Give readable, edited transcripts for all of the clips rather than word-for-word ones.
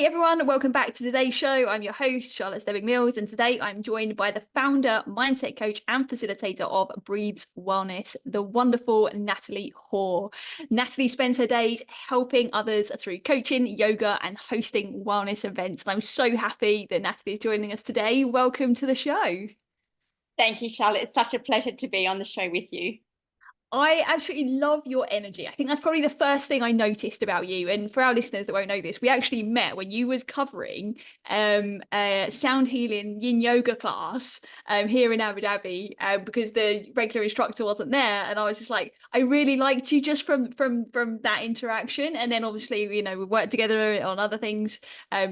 everyone, welcome back to today's show. I'm your host, Charlotte Stebbing-Mills, and today I'm joined by the founder, mindset coach, and facilitator of Breeds Wellness, the wonderful Natalie Hore. Natalie spends her days helping others through coaching, yoga, and hosting wellness events. And I'm so happy that Natalie is joining us today. Welcome to the show. Thank you, Charlotte. It's such a pleasure to be on the show with you. I absolutely love your energy. I think that's probably the first thing I noticed about you. And for our listeners that won't know this, we actually met when you was covering a sound healing yin yoga class here in Abu Dhabi because the regular instructor wasn't there. And I was just like, I really liked you just from that interaction. And then obviously, you know, we've worked together on other things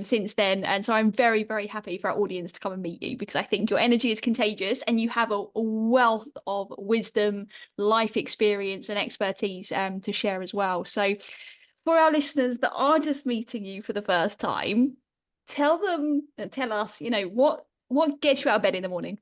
since then. And so I'm very, very happy for our audience to come and meet you because I think your energy is contagious and you have a wealth of wisdom, life experience and expertise to share as well. So for our listeners that are just meeting you for the first time, tell us, you know, what gets you out of bed in the morning?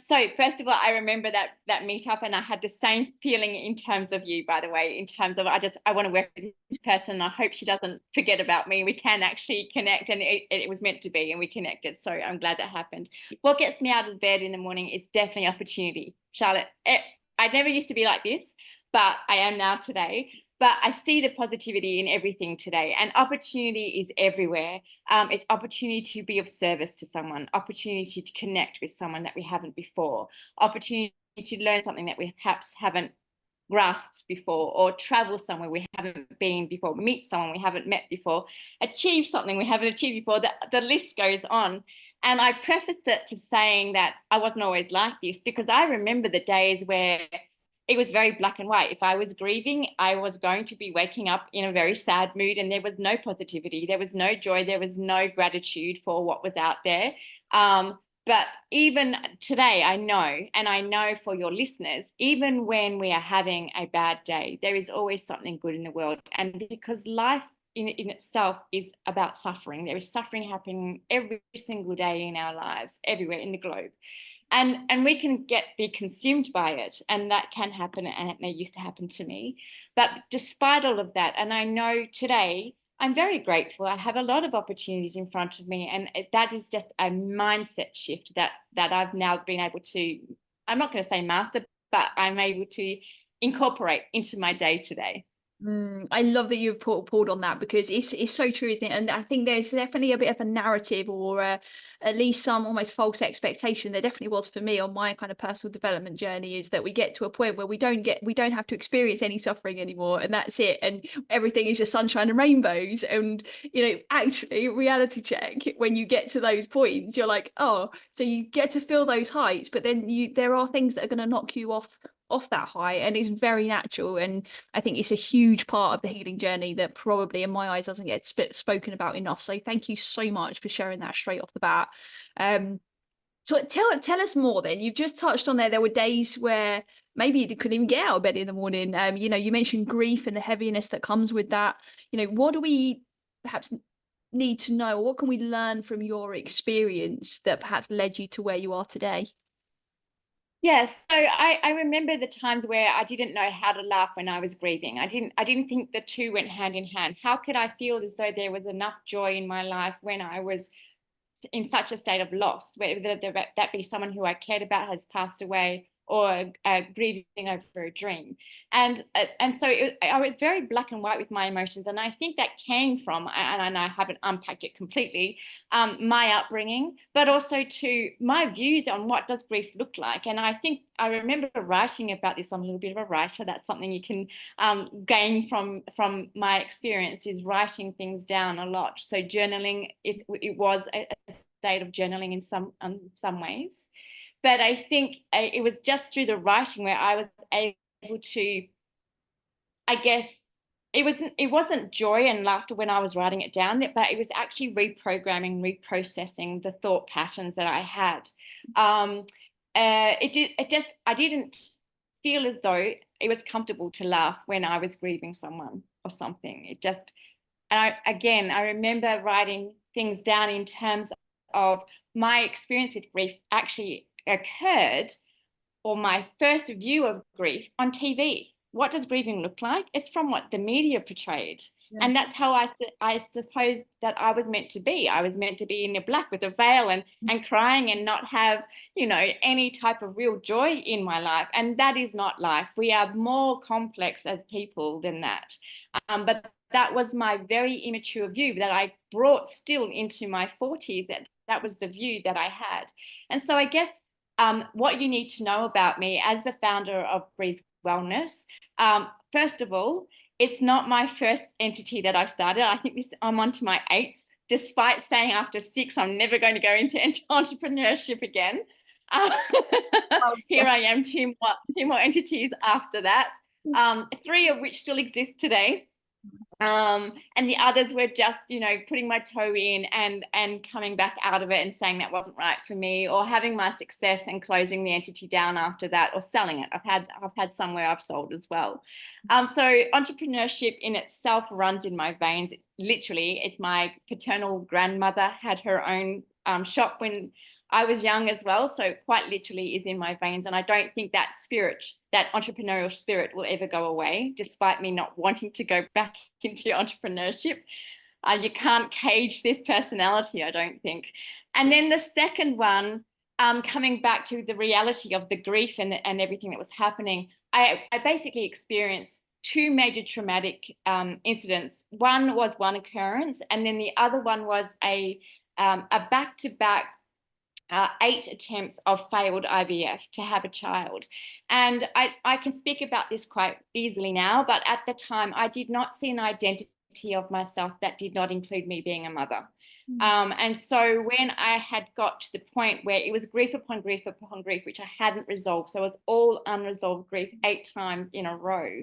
So first of all, I remember that meetup, and I had the same feeling in terms of you, by the way, in terms of I want to work with this person. I hope she doesn't forget about me. We can actually connect, and it was meant to be, and we connected. So I'm glad that happened. What gets me out of bed in the morning is definitely opportunity, Charlotte. I never used to be like this, but I am now today. But I see the positivity in everything today, and opportunity is everywhere. It's opportunity to be of service to someone, opportunity to connect with someone that we haven't before, opportunity to learn something that we perhaps haven't grasped before, or travel somewhere we haven't been before, meet someone we haven't met before, achieve something we haven't achieved before. The list goes on. And I prefaced it to saying that I wasn't always like this, because I remember the days where it was very black and white. If I was grieving, I was going to be waking up in a very sad mood, and there was no positivity, there was no joy, there was no gratitude for what was out there. But even today, I know, and I know for your listeners, even when we are having a bad day, there is always something good in the world. And because life in itself is about suffering, there is suffering happening every single day in our lives, everywhere in the globe. And we can be consumed by it, and that can happen, and it used to happen to me. But despite all of that, and I know today I'm very grateful, I have a lot of opportunities in front of me, and that is just a mindset shift that I've now been able to, I'm not going to say master, but I'm able to incorporate into my day to day. I love that you've pulled on that because it's so true, isn't it? And I think there's definitely a bit of a narrative or at least some almost false expectation. There definitely was for me on my kind of personal development journey, is that we get to a point where we don't have to experience any suffering anymore, and that's it. And everything is just sunshine and rainbows. And you know, actually, reality check, when you get to those points, you're like, oh, so you get to feel those heights, but then there are things that are going to knock you off that high, and it's very natural. And I think it's a huge part of the healing journey that probably in my eyes doesn't get spoken about enough. So thank you so much for sharing that straight off the bat. So tell us more then. You've just touched on there were days where maybe you couldn't even get out of bed in the morning. You know, you mentioned grief and the heaviness that comes with that. You know, what do we perhaps need to know, or what can we learn from your experience that perhaps led you to where you are today? Yes, so I remember the times where I didn't know how to laugh when I was grieving. I didn't think the two went hand in hand. How could I feel as though there was enough joy in my life when I was in such a state of loss, whether that be someone who I cared about has passed away, or grieving over a dream. And so I was very black and white with my emotions, and I think that came from, and I haven't unpacked it completely, my upbringing, but also to my views on what does grief look like. And I think I remember writing about this. I'm a little bit of a writer. That's something you can gain from my experience, is writing things down a lot. So journaling, it was a state of journaling in some ways. But I think it was just through the writing where I was able to, I guess, it wasn't joy and laughter when I was writing it down, but it was actually reprogramming, reprocessing the thought patterns that I had. I didn't feel as though it was comfortable to laugh when I was grieving someone or something. I remember writing things down in terms of my experience with grief actually occurred, or my first view of grief, on TV. What does grieving look like? It's from what the media portrayed. And that's how I suppose that I was meant to be. I was meant to be in the black with a veil and crying and not have, any type of real joy in my life. And that is not life. We are more complex as people than that. But that was my very immature view that I brought still into my 40s. That was the view that I had. And so I guess what you need to know about me as the founder of Breathe Wellness, first of all, it's not my first entity that I've started. I think I'm on to my 8th, despite saying after 6, I'm never going to go into entrepreneurship again. Here I am, two more entities after that, 3 of which still exist today. And the others were just, putting my toe in and coming back out of it and saying that wasn't right for me, or having my success and closing the entity down after that, or selling it. I've had some where I've sold as well. So entrepreneurship in itself runs in my veins. Literally, it's my paternal grandmother had her own shop when I was young as well. So quite literally is in my veins. And I don't think that spirit, that entrepreneurial spirit, will ever go away, despite me not wanting to go back into entrepreneurship. You can't cage this personality, I don't think. And then the second one, coming back to the reality of the grief and everything that was happening, I basically experienced 2 major traumatic incidents. One was one occurrence, and then the other one was a back-to-back 8 attempts of failed IVF to have a child. And I can speak about this quite easily now, but at the time I did not see an identity of myself that did not include me being a mother. And so when I had got to the point where it was grief upon grief upon grief, which I hadn't resolved, so it was all unresolved grief 8 times in a row.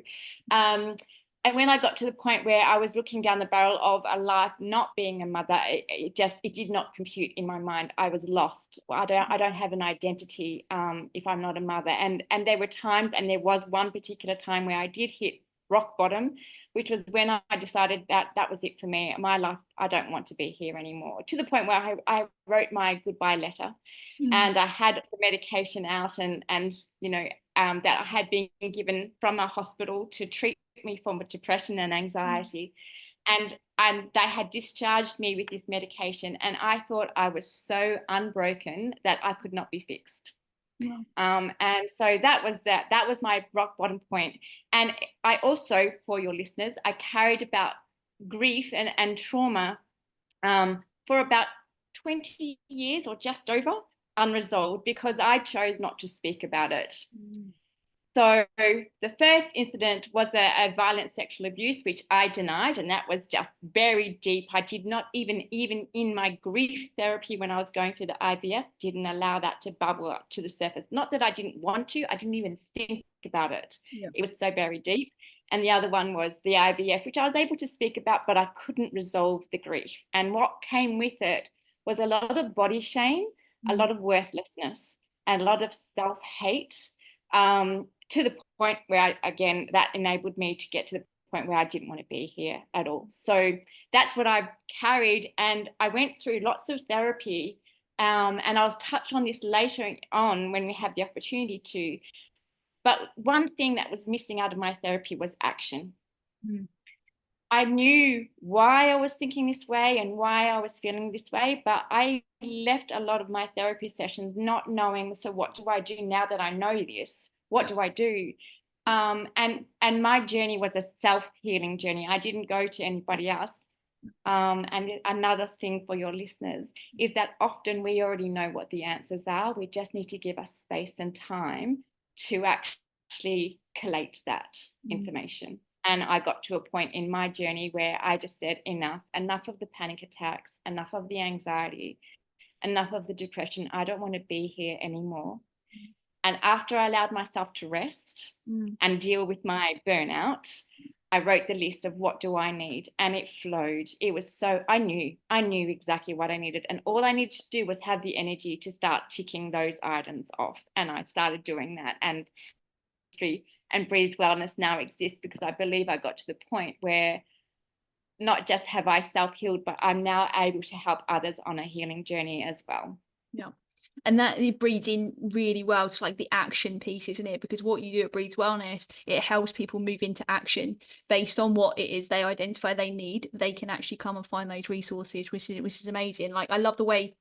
And when I got to the point where I was looking down the barrel of a life not being a mother, it did not compute in my mind. I was lost. I don't have an identity if I'm not a mother. And there were times, and there was one particular time where I did hit rock bottom, which was when I decided that was it for me. My life, I don't want to be here anymore. To the point where I wrote my goodbye letter, and I had the medication out, and that I had been given from a hospital to treat me for depression and anxiety, and they had discharged me with this medication, and I thought I was so unbroken that I could not be fixed. And so that was my rock bottom point. And I also, for your listeners, I carried about grief and trauma for about 20 years or just over, unresolved, because I chose not to speak about it. So the first incident was a violent sexual abuse, which I denied, and that was just very deep. I did not even in my grief therapy when I was going through the IVF, didn't allow that to bubble up to the surface. Not that I didn't want to, I didn't even think about it. It was so very deep. And the other one was the IVF, which I was able to speak about, but I couldn't resolve the grief. And what came with it was a lot of body shame, a lot of worthlessness, and a lot of self-hate, to the point where that enabled me to get to the point where I didn't want to be here at all. So that's what I carried. And I went through lots of therapy, and I'll touch on this later on when we have the opportunity to. But one thing that was missing out of my therapy was action. I knew why I was thinking this way and why I was feeling this way, but I left a lot of my therapy sessions not knowing, so what do I do now that I know this? What do I do? And my journey was a self-healing journey. I didn't go to anybody else. And another thing for your listeners is that often we already know what the answers are. We just need to give us space and time to actually collate that information. And I got to a point in my journey where I just said, enough of the panic attacks, enough of the anxiety, enough of the depression. I don't want to be here anymore. And after I allowed myself to rest and deal with my burnout, I wrote the list of what do I need, and it flowed. It was so, I knew exactly what I needed. And all I needed to do was have the energy to start ticking those items off. And I started doing that. And Breathe Wellness now exists because I believe I got to the point where not just have I self-healed, but I'm now able to help others on a healing journey as well. Yeah. And that it breeds in really well to like the action piece, isn't it? Because what you do at Breeds Wellness, it helps people move into action based on what it is they identify they need. They can actually come and find those resources, which is amazing. Like I love the way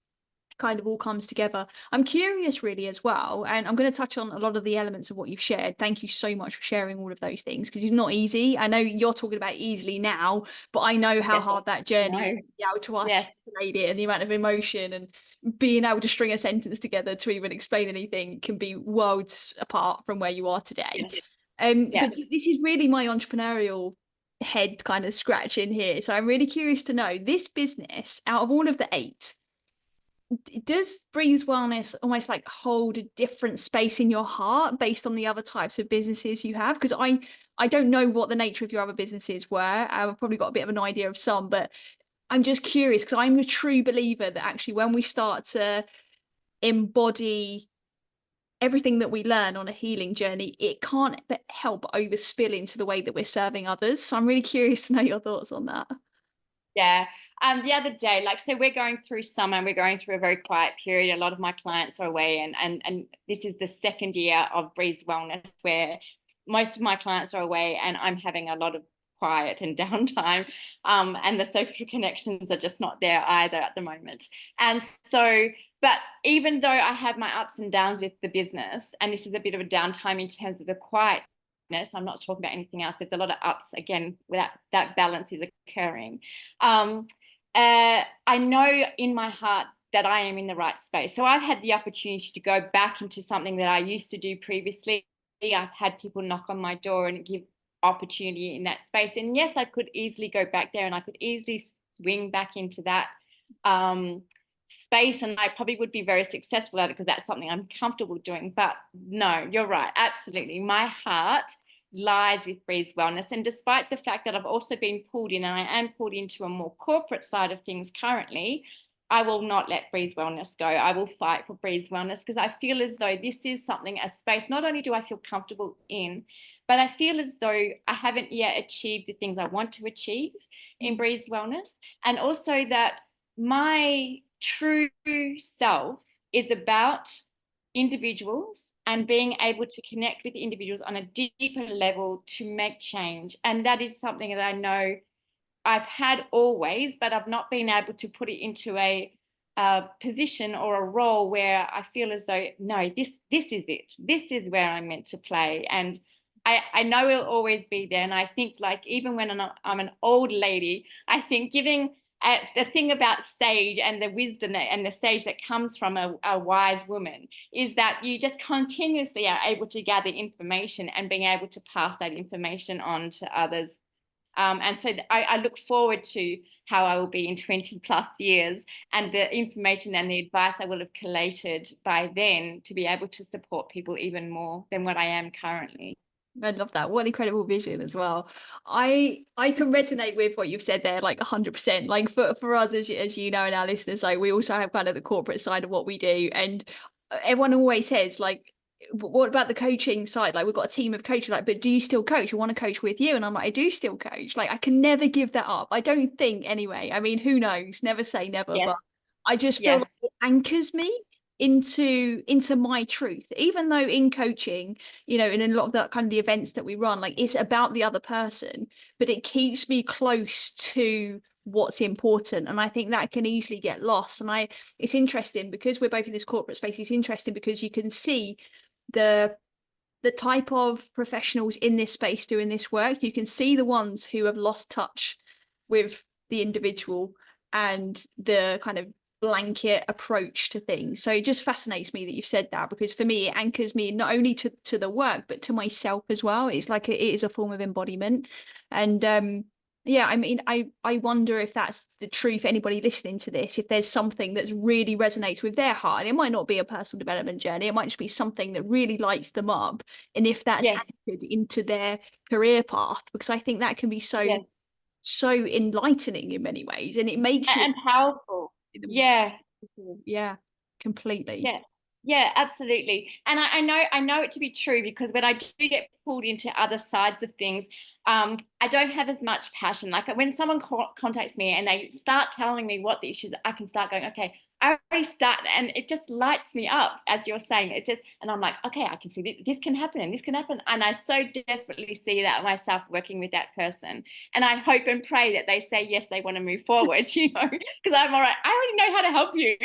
kind of all comes together. I'm curious really as well, and I'm going to touch on a lot of the elements of what you've shared. Thank you so much for sharing all of those things, because it's not easy. I know you're talking about easily now, but I know how Yes, hard that journey is no. to be able to Yes, articulate it, and the amount of emotion and being able to string a sentence together to even explain anything can be worlds apart from where you are today. yes, yeah. But this is really my entrepreneurial head kind of scratching here. So I'm really curious to know, this business, out of all of the 8, does Breeze Wellness almost like hold a different space in your heart based on the other types of businesses you have? Because I don't know what the nature of your other businesses were. I've probably got a bit of an idea of some, but I'm just curious, because I'm a true believer that actually when we start to embody everything that we learn on a healing journey, it can't but help overspill into the way that we're serving others. So I'm really curious to know your thoughts on that. Yeah. The other day, like, so we're going through summer and we're going through a very quiet period. A lot of my clients are away, and this is the second year of Breeze Wellness where most of my clients are away and I'm having a lot of quiet and downtime. And the social connections are just not there either at the moment. And so, but even though I have my ups and downs with the business, and this is a bit of a downtime in terms of the quiet, I'm not talking about anything else. There's a lot of ups again, without that balance is occurring. I know in my heart that I am in the right space. So I've had the opportunity to go back into something that I used to do previously. I've had people knock on my door and give opportunity in that space. And yes, I could easily go back there and I could easily swing back into that space, and I probably would be very successful at it because that's something I'm comfortable doing. But no, you're right. Absolutely. My heart lies with Breeze Wellness. And despite the fact that I've also been pulled in, and I am pulled into a more corporate side of things currently, I will not let Breeze Wellness go. I will fight for Breeze Wellness because I feel as though this is something, a space, not only do I feel comfortable in, but I feel as though I haven't yet achieved the things I want to achieve in Breeze Wellness. And also that my true self is about individuals and being able to connect with individuals on a deeper level to make change. And that is something that I know I've had always, but I've not been able to put it into a position or a role where I feel as though, no, this is it. This is where I'm meant to play. And I know it'll always be there. And I think, like, even when I'm an old lady, I think giving the thing about sage and the wisdom and the sage that comes from a wise woman is that you just continuously are able to gather information and being able to pass that information on to others. And so I look forward to how I will be in 20 plus years, and the information and the advice I will have collated by then to be able to support people even more than what I am currently. I love that. What an incredible vision as well. I can resonate with what you've said there, like 100%. Like for us, as you know, and our listeners, like we also have kind of the corporate side of what we do, and everyone always says, like, what about the coaching side? Like, we've got a team of coaches, like, but do you still coach? We want to coach with you. And I'm like, I do still coach. Like, I can never give that up. I don't think, anyway. I mean, who knows? Never say never, Yes, but I just feel yes, like it anchors me into my truth. Even though in coaching, you know, and in a lot of the kind of the events that we run, like, it's about the other person, but it keeps me close to what's important. And I think that can easily get lost. And it's interesting because we're both in this corporate space. It's interesting because you can see the type of professionals in this space doing this work. You can see the ones who have lost touch with the individual and the kind of blanket approach to things. So it just fascinates me that you've said that, because for me it anchors me not only to the work but to myself as well. It's like it is a form of embodiment. And yeah, I mean, I wonder if that's the truth. Anybody listening to this, if there's something that's really resonates with their heart, and it might not be a personal development journey, it might just be something that really lights them up, and if that's yes, anchored into their career path, because I think that can be yes. so enlightening in many ways, and it makes you And powerful. Yeah. yeah, completely. Yeah, yeah, absolutely. And I know it to be true because when I do get pulled into other sides of things, I don't have as much passion. Like when someone contacts me and they start telling me what the issues, I can start going, okay, I already start, and it just lights me up as you're saying it. Just, and I'm like, okay, I can see this can happen and this can happen. And I so desperately see that myself working with that person. And I hope and pray that they say yes, they want to move forward, because I'm all right. I already know how to help you.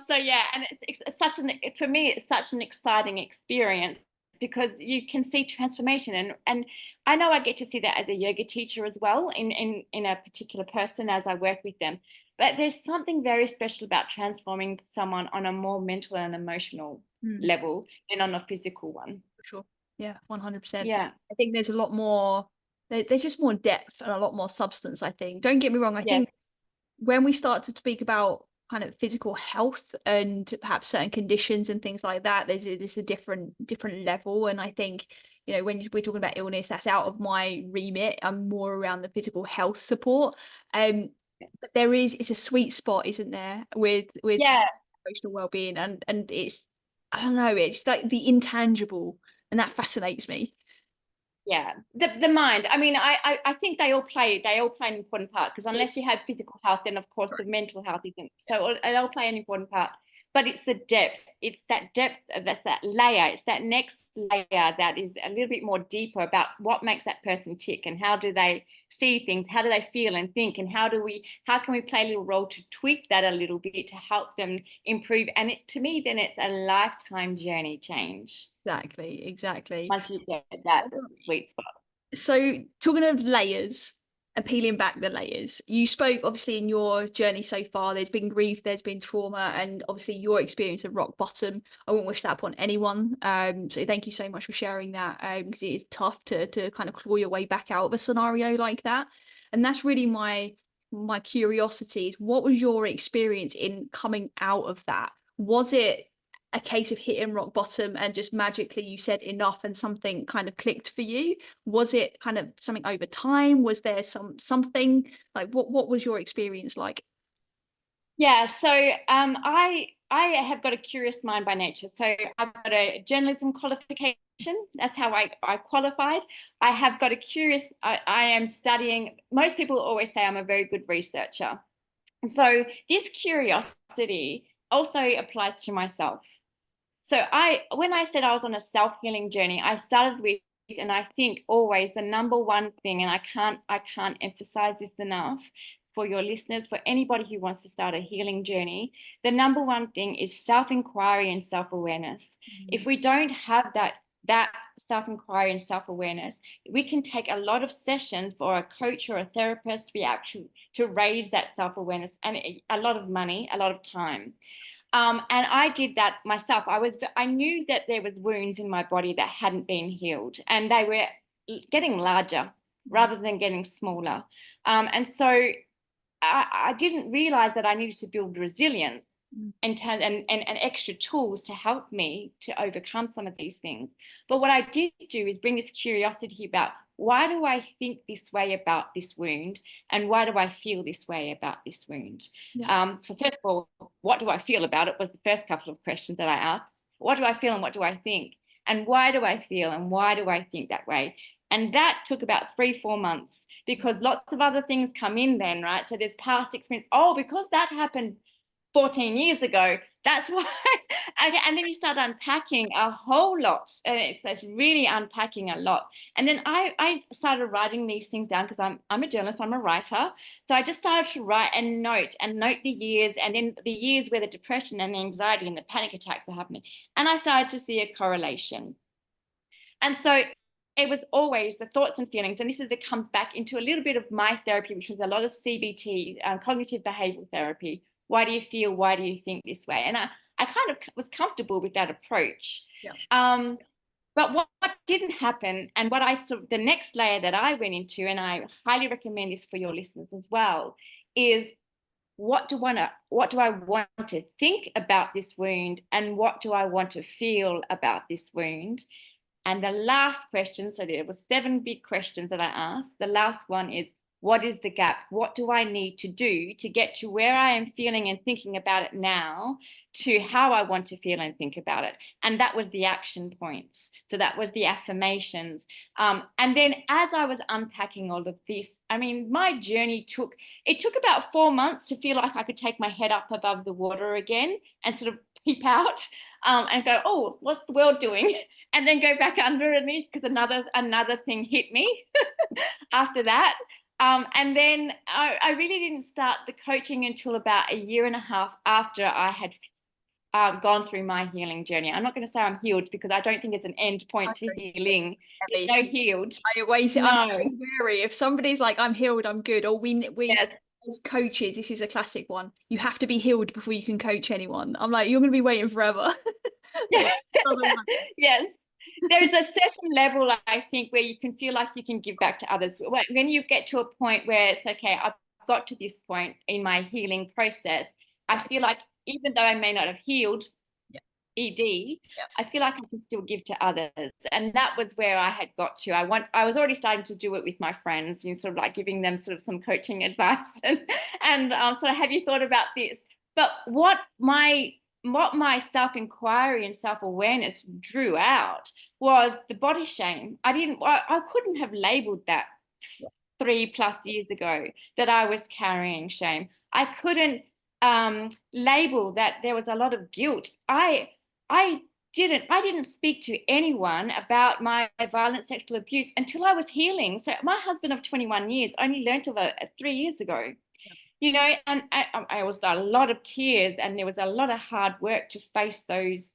So yeah, and it's such for me, it's such an exciting experience because you can see transformation. And I know I get to see that as a yoga teacher as well in a particular person as I work with them. But there's something very special about transforming someone on a more mental and emotional level than on a physical one. For sure. Yeah, 100%. Yeah. I think there's a lot more, there's just more depth and a lot more substance, I think. Don't get me wrong. I think when we start to speak about kind of physical health and perhaps certain conditions and things like that, there's a different level. And I think, when we're talking about illness, that's out of my remit. I'm more around the physical health support. But it's a sweet spot, isn't there, with emotional well-being, and it's, I don't know, it's like the intangible, and that fascinates me. Yeah, the mind. I mean, I think they all play an important part, because unless you have physical health, then of course the mental health isn't. So they'll play an important part. But it's the depth. It's that depth. That's that layer. It's that next layer that is a little bit more deeper about what makes that person tick, and how do they see things, how do they feel and think, and how can we play a little role to tweak that a little bit to help them improve. And to me, then it's a lifetime journey change. Exactly. Once you get that sweet spot. So talking of layers and peeling back the layers, you spoke obviously in your journey so far, there's been grief, there's been trauma, and obviously your experience of rock bottom. I wouldn't wish that upon anyone. So thank you so much for sharing that, because it is tough to kind of claw your way back out of a scenario like that. And that's really my curiosity is, what was your experience in coming out of that? Was it a case of hitting rock bottom and just magically you said enough and something kind of clicked for you? Was it kind of something over time? Was there something like, what was your experience like? Yeah, so I have got a curious mind by nature. So I've got a journalism qualification. That's how I qualified. I have got I am studying. Most people always say I'm a very good researcher. And so this curiosity also applies to myself. So when I said I was on a self-healing journey, I started with, and I think always the number one thing, and I can't emphasize this enough for your listeners, for anybody who wants to start a healing journey, the number one thing is self-inquiry and self-awareness. If we don't have that self-inquiry and self-awareness, we can take a lot of sessions for a coach or a therapist to be able to raise that self-awareness, and a lot of money, a lot of time. And I did that myself. I knew that there was wounds in my body that hadn't been healed, and they were getting larger rather than getting smaller. And so I didn't realize that I needed to build resilience and extra tools to help me to overcome some of these things. But what I did do is bring this curiosity about, why do I think this way about this wound? And why do I feel this way about this wound? So first of all, what do I feel about it was the first couple of questions that I asked. What do I feel and what do I think? And why do I feel and why do I think that way? And that took about 3-4 months, because lots of other things come in then, right? So there's past experience. Oh, because that happened 14 years ago, that's why. And then you start unpacking a whole lot, and it's really unpacking a lot. And then I started writing these things down, because I'm a journalist, I'm a writer. So I just started to write and note the years, and then the years where the depression and the anxiety and the panic attacks were happening. And I started to see a correlation. And so it was always the thoughts and feelings. And it comes back into a little bit of my therapy, which was a lot of CBT, cognitive behavioral therapy. Why do you feel? Why do you think this way? And I kind of was comfortable with that approach. Yeah. But what didn't happen, and what I saw, the next layer that I went into, and I highly recommend this for your listeners as well, is what do I want to think about this wound, and what do I want to feel about this wound? And the last question, so there were 7 big questions that I asked. The last one is, what is the gap? What do I need to do to get to where I am feeling and thinking about it now to how I want to feel and think about it? And that was the action points. So that was the affirmations. And then as I was unpacking all of this, I mean, my journey took about 4 months to feel like I could take my head up above the water again and sort of peep out and go, oh, what's the world doing? And then go back underneath because another thing hit me after that. And then I really didn't start the coaching until about 1.5 years after I had gone through my healing journey. I'm not going to say I'm healed because I don't think it's an end point to healing. There's no healed. I'm always wary. If somebody's like, I'm healed, I'm good, or we Yes. as coaches, this is a classic one. You have to be healed before you can coach anyone. I'm like, you're going to be waiting forever. Yes. There's a certain level, I think, where you can feel like you can give back to others. When you get to a point where it's okay, I've got to this point in my healing process, I feel like even though I may not have healed ED, I feel like I can still give to others. And that was where I had got to. I was already starting to do it with my friends, you know, sort of like giving them sort of some coaching advice and sort of, have you thought about this? But what my self-inquiry and self-awareness drew out was the body shame. I couldn't have labeled that 3+ years ago that I was carrying shame. I couldn't label that there was a lot of guilt. I didn't speak to anyone about my violent sexual abuse until I was healing. So my husband of 21 years only learned of it 3 years ago. You know, and I was a lot of tears, and there was a lot of hard work to face those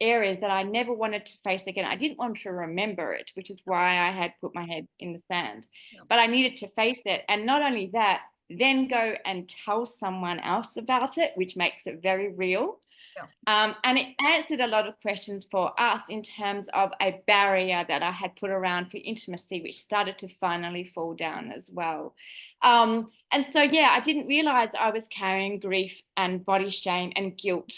areas that I never wanted to face again. I didn't want to remember it, which is why I had put my head in the sand. But I needed to face it. And not only that, then go and tell someone else about it, which makes it very real. And it answered a lot of questions for us in terms of a barrier that I had put around for intimacy, which started to finally fall down as well. And so, yeah, I didn't realize I was carrying grief and body shame and guilt.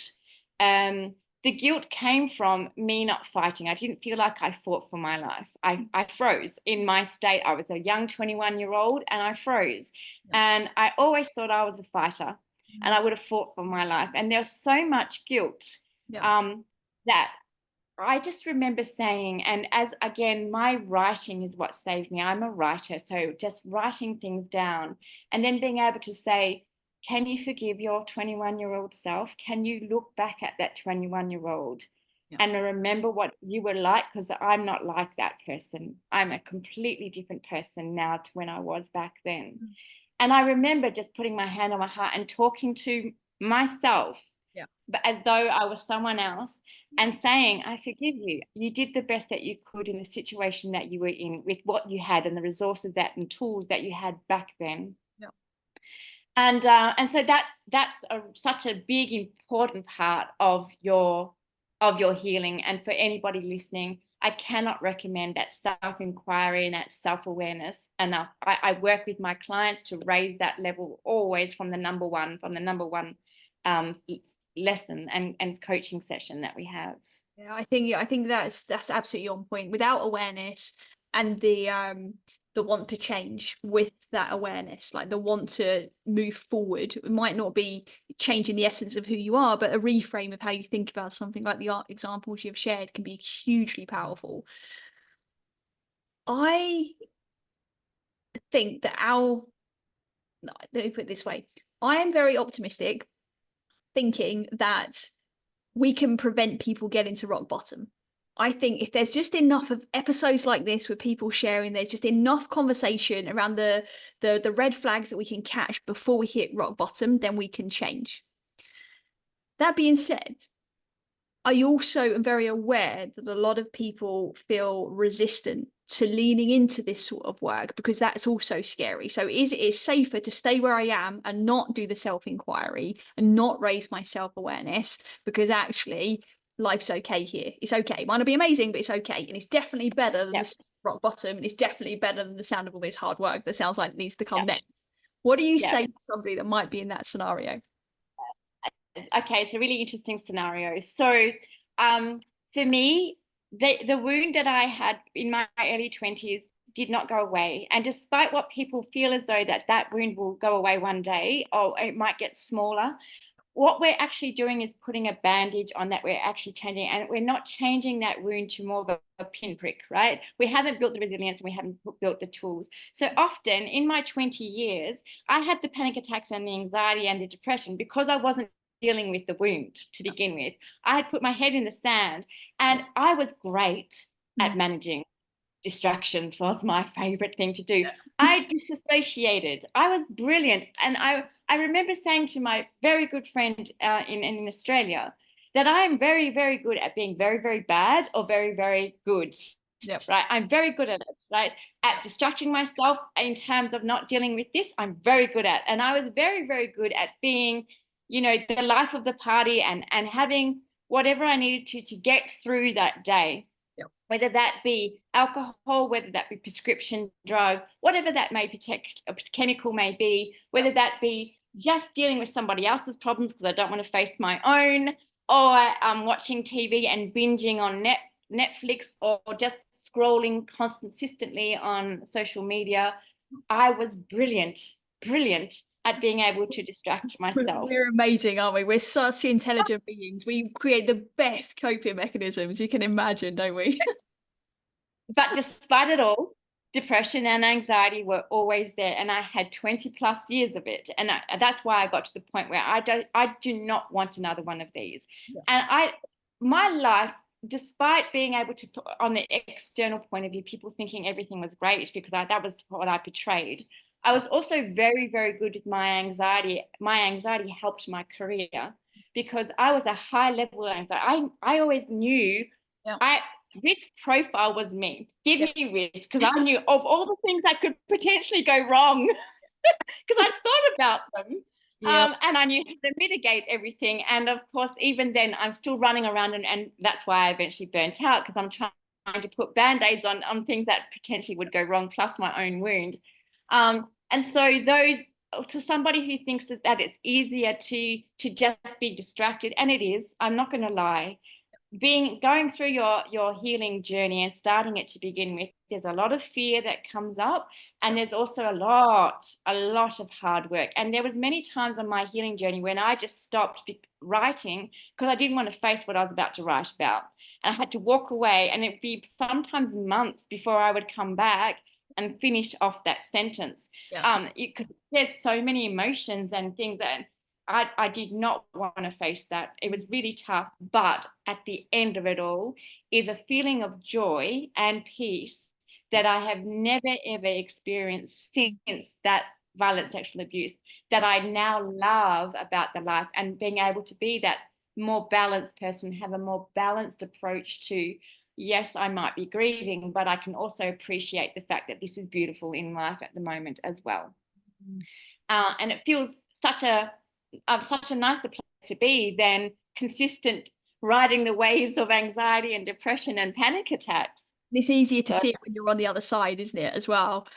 The guilt came from me not fighting. I didn't feel like I fought for my life. I froze in my state. I was a young 21-year-old and I froze. And I always thought I was a fighter and I would have fought for my life. And there was so much guilt that I just remember saying, and as again, my writing is what saved me. I'm a writer. So just writing things down and then being able to say, can you forgive your 21-year-old self? Can you look back at that 21-year-old and remember what you were like? Because I'm not like that person. I'm a completely different person now to when I was back then. And I remember just putting my hand on my heart and talking to myself, but as though I was someone else, and saying, I forgive you. You did the best that you could in the situation that you were in with what you had and the resources and tools that you had back then. And so that's such a big, important part of your healing. And for anybody listening, I cannot recommend that self-inquiry and that self-awareness enough. I work with my clients to raise that level always from the number one lesson and coaching session that we have. Yeah, I think that's absolutely on point. Without awareness and the want to change with that awareness, like the want to move forward, it might not be changing the essence of who you are, but a reframe of how you think about something, like the art examples you've shared, can be hugely powerful. I think that let me put it this way, I am very optimistic, thinking that we can prevent people getting to rock bottom. I think if there's just enough of episodes like this with people sharing, there's just enough conversation around the red flags that we can catch before we hit rock bottom, then we can change. That being said, I also am very aware that a lot of people feel resistant to leaning into this sort of work because that's also scary. So is it safer to stay where I am and not do the self-inquiry and not raise my self-awareness, because actually life's okay here. It's okay. It might not be amazing, but it's okay. And it's definitely better than the rock bottom. And it's definitely better than the sound of all this hard work that sounds like it needs to come next. What do you say to somebody that might be in that scenario? Okay, it's a really interesting scenario. So for me, the wound that I had in my early 20s did not go away. And despite what people feel as though that wound will go away one day, or it might get smaller, what we're actually doing is putting a bandage on that. We're actually changing, and we're not changing that wound to more of a pinprick, right? We haven't built the resilience and we haven't built the tools. So often in my 20 years, I had the panic attacks and the anxiety and the depression because I wasn't dealing with the wound to begin with. I had put my head in the sand, and I was great at managing distractions. Was my favorite thing to do. I disassociated. I was brilliant. And I remember saying to my very good friend in Australia that I am very, very good at being very, very bad or very, very good. Yep. Right. I'm very good at it, right? At distracting myself in terms of not dealing with this, I'm very good at. And I was very, very good at being, the life of the party and having whatever I needed to get through that day. Whether that be alcohol, whether that be prescription drugs, whatever that may protect, a chemical may be, whether that be just dealing with somebody else's problems because I don't want to face my own, or watching TV and binging on Netflix, or just scrolling consistently on social media. I was brilliant at being able to distract myself. We're amazing, aren't we? We're such intelligent beings. We create the best coping mechanisms you can imagine, don't we? But despite it all, depression and anxiety were always there, and I had 20 plus years of it. And that's why I got to the point where I do not want another one of these. Yeah. And my life, despite being able to put on the external point of view, people thinking everything was great because that was what I portrayed. I was also very, very good with my anxiety. My anxiety helped my career because I was a high level of anxiety. I always knew risk profile was me. Give me risk, because I knew of all the things that could potentially go wrong because I thought about them. And I knew how to mitigate everything. And of course, even then, I'm still running around, and that's why I eventually burnt out, because I'm trying to put band-aids on things that potentially would go wrong, plus my own wound. And so to somebody who thinks that it's easier to just be distracted, and it is, I'm not going to lie, going through your healing journey and starting it to begin with, there's a lot of fear that comes up, and there's also a lot of hard work. And there was many times on my healing journey when I just stopped writing because I didn't want to face what I was about to write about, and I had to walk away, and it'd be sometimes months before I would come back and finish off that sentence. Because there's so many emotions and things that I did not want to face that. It was really tough. But at the end of it all is a feeling of joy and peace that I have never, ever experienced since that violent sexual abuse, that I now love about the life, and being able to be that more balanced person, have a more balanced approach to, yes, I might be grieving, but I can also appreciate the fact that this is beautiful in life at the moment as well. And it feels such a nicer place to be than consistent riding the waves of anxiety and depression and panic attacks. It's easier to see it when you're on the other side, isn't it, as well?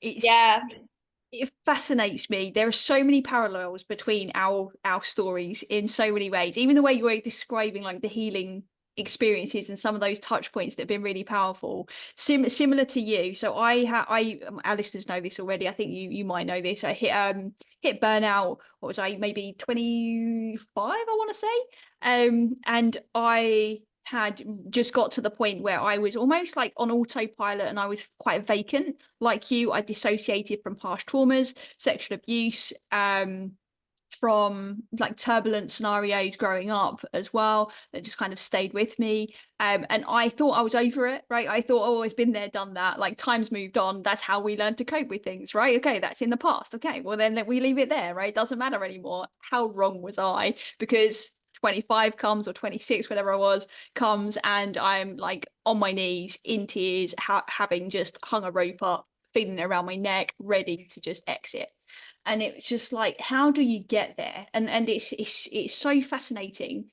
It fascinates me. There are so many parallels between our stories in so many ways. Even the way you were describing like the healing experiences and some of those touch points that have been really powerful, similar to you. So our listeners know this already. I think you might know this. I hit burnout. What was I, maybe 25, I want to say, and I had just got to the point where I was almost like on autopilot, and I was quite vacant like you. I dissociated from past traumas, sexual abuse, from like turbulent scenarios growing up as well, that just kind of stayed with me. And I thought I was over it, right? I thought, oh, it's been there, done that, like time's moved on. That's how we learn to cope with things, right? Okay, that's in the past. Okay, well then we leave it there, right? Doesn't matter anymore. How wrong was I? Because 25 comes, or 26, whatever I was, comes, and I'm like on my knees in tears, having just hung a rope up, feeling it around my neck, ready to just exit. And it's just like, how do you get there? And it's so fascinating.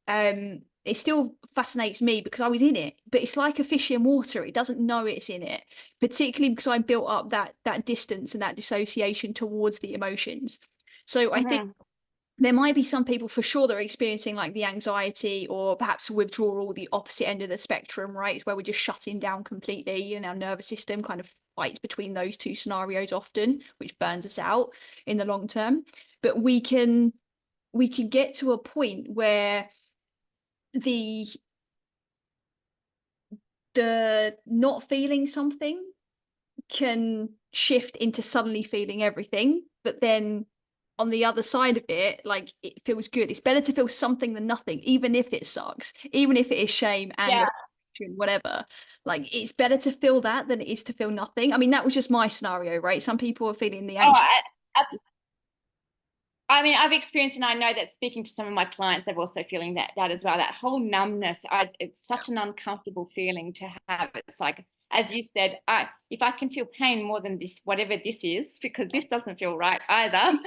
It still fascinates me because I was in it, but it's like a fish in water. It doesn't know it's in it, particularly because I built up that distance and that dissociation towards the emotions. So I think there might be some people for sure that are experiencing like the anxiety or perhaps withdrawal, the opposite end of the spectrum, right? It's where we're just shutting down completely, and our nervous system kind of fights between those two scenarios often, which burns us out in the long term. But we can get to a point where the not feeling something can shift into suddenly feeling everything, but then on the other side of it, like, it feels good. It's better to feel something than nothing, even if it sucks, even if it is shame, anger, whatever. Like, it's better to feel that than it is to feel nothing. I mean, that was just my scenario, right? Some people are feeling the anxious. I mean, I've experienced, and I know that speaking to some of my clients, they're also feeling that as well. That whole numbness, it's such an uncomfortable feeling to have. It's like, as you said, if I can feel pain more than this, whatever this is, because this doesn't feel right either,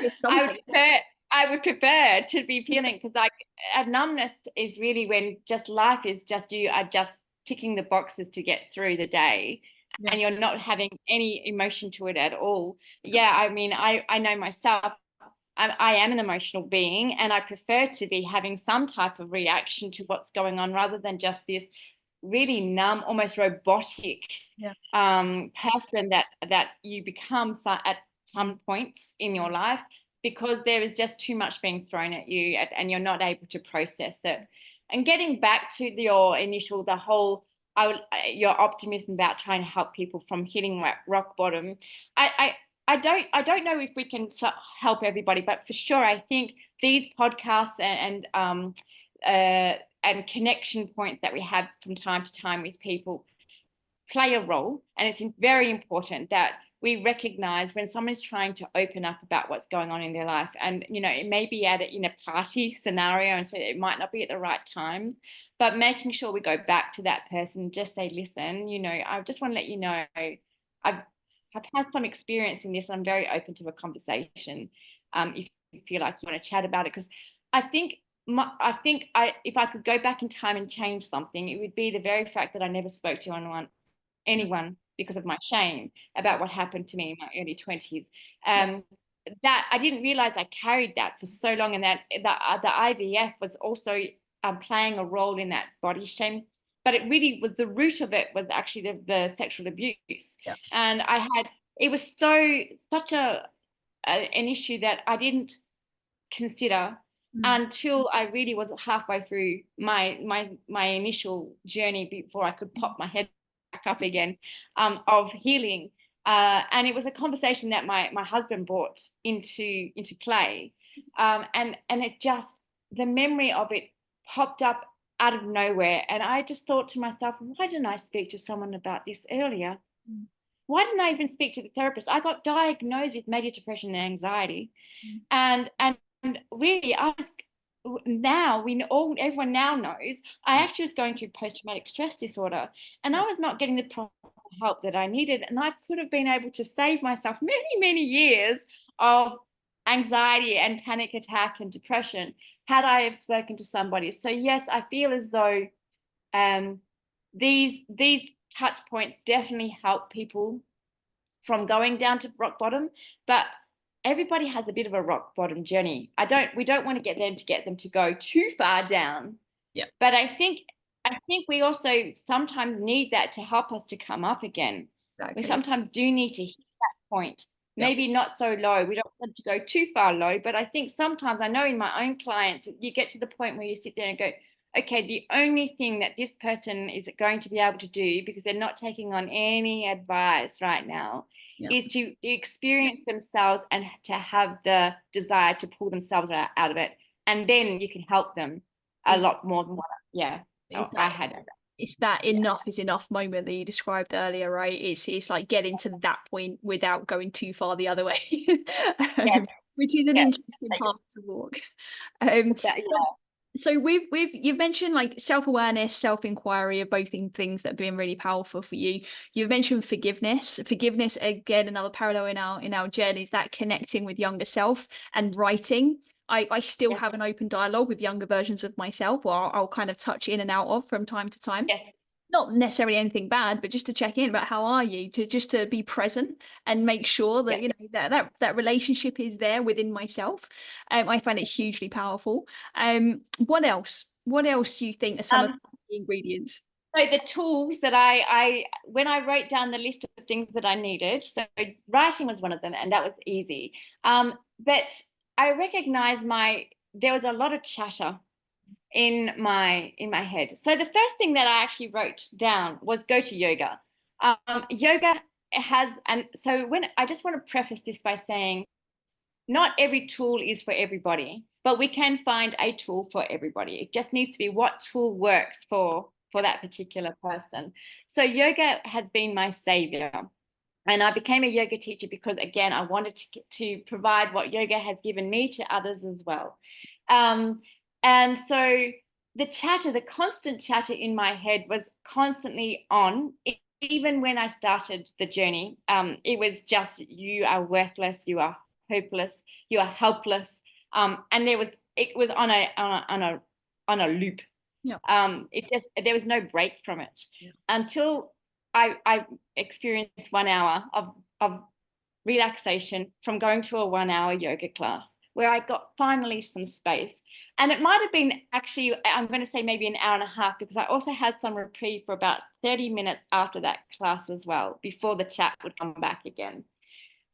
I would prefer to be feeling, because like a numbness is really when just life is just, you are just ticking the boxes to get through the day. Yeah. And you're not having any emotion to it at all. Yeah, I mean, I know myself. I am an emotional being, and I prefer to be having some type of reaction to what's going on, rather than just this really numb, almost robotic person that you become at some points in your life, because there is just too much being thrown at you, and you're not able to process it. And getting back to your initial, your optimism about trying to help people from hitting rock bottom, I don't know if we can help everybody, but for sure, I think these podcasts and connection points that we have from time to time with people play a role. And it's very important that we recognize when someone's trying to open up about what's going on in their life. And, you know, it may be in a party scenario, and so it might not be at the right time, but making sure we go back to that person, just say, listen, you know, I just want to let you know, I've had some experience in this. I'm very open to a conversation. If you feel like you want to chat about it, because I think if I could go back in time and change something, it would be the very fact that I never spoke to anyone because of my shame about what happened to me in my early 20s. That I didn't realize I carried that for so long, and that the IVF was also playing a role in that body shame. But it really was, the root of it was actually the sexual abuse. Yeah. And it was such an issue that I didn't consider until I really was halfway through my initial journey, before I could pop my head back up again, of healing. And it was a conversation that my husband brought into play. And it just, the memory of it popped up out of nowhere. And I just thought to myself, why didn't I speak to someone about this earlier? Why didn't I even speak to the therapist? I got diagnosed with major depression and anxiety. And really, everyone now knows, I actually was going through post-traumatic stress disorder, and I was not getting the proper help that I needed. And I could have been able to save myself many, many years of anxiety and panic attack and depression had I have spoken to somebody. So yes, I feel as though these touch points definitely help people from going down to rock bottom, but everybody has a bit of a rock bottom journey. We don't want to get them to go too far down. Yeah. But I think we also sometimes need that to help us to come up again. Exactly. We sometimes do need to hit that point. Maybe not so low. We don't want to go too far low, but I think sometimes, I know in my own clients, you get to the point where you sit there and go, okay, the only thing that this person is going to be able to do, because they're not taking on any advice right now, is to experience themselves and to have the desire to pull themselves out of it. And then you can help them a lot more than what, I had. It's that enough is enough moment that you described earlier, right? It's like getting to that point without going too far the other way, which is an interesting path to walk. So you've mentioned like self-awareness, self-inquiry are both things that have been really powerful for you. You've mentioned forgiveness. Forgiveness, again, another parallel in our journeys, that connecting with younger self, and writing. I still have an open dialogue with younger versions of myself, or I'll kind of touch in and out of from time to time. Yes. Not necessarily anything bad, but just to check in about how are you, to be present and make sure that you know that relationship is there within myself. I find it hugely powerful. What else do you think are some of the ingredients? So the tools that I when I wrote down the list of things that I needed, so writing was one of them, and that was easy. But I recognized there was a lot of chatter in my head. So the first thing that I actually wrote down was go to yoga. Yoga has, and so when I just want to preface this by saying, not every tool is for everybody, but we can find a tool for everybody. It just needs to be what tool works for that particular person. So yoga has been my savior. And I became a yoga teacher because, again, I wanted to provide what yoga has given me to others as well. And so the constant chatter in my head was constantly on. Even when I started the journey, it was just, you are worthless, you are hopeless, you are helpless. And it was on a loop. Yeah. There was no break from it until I experienced 1 hour of relaxation from going to a 1 hour yoga class where I got finally some space. And it might have been actually, I'm going to say maybe an hour and a half, because I also had some reprieve for about 30 minutes after that class as well, before the chat would come back again.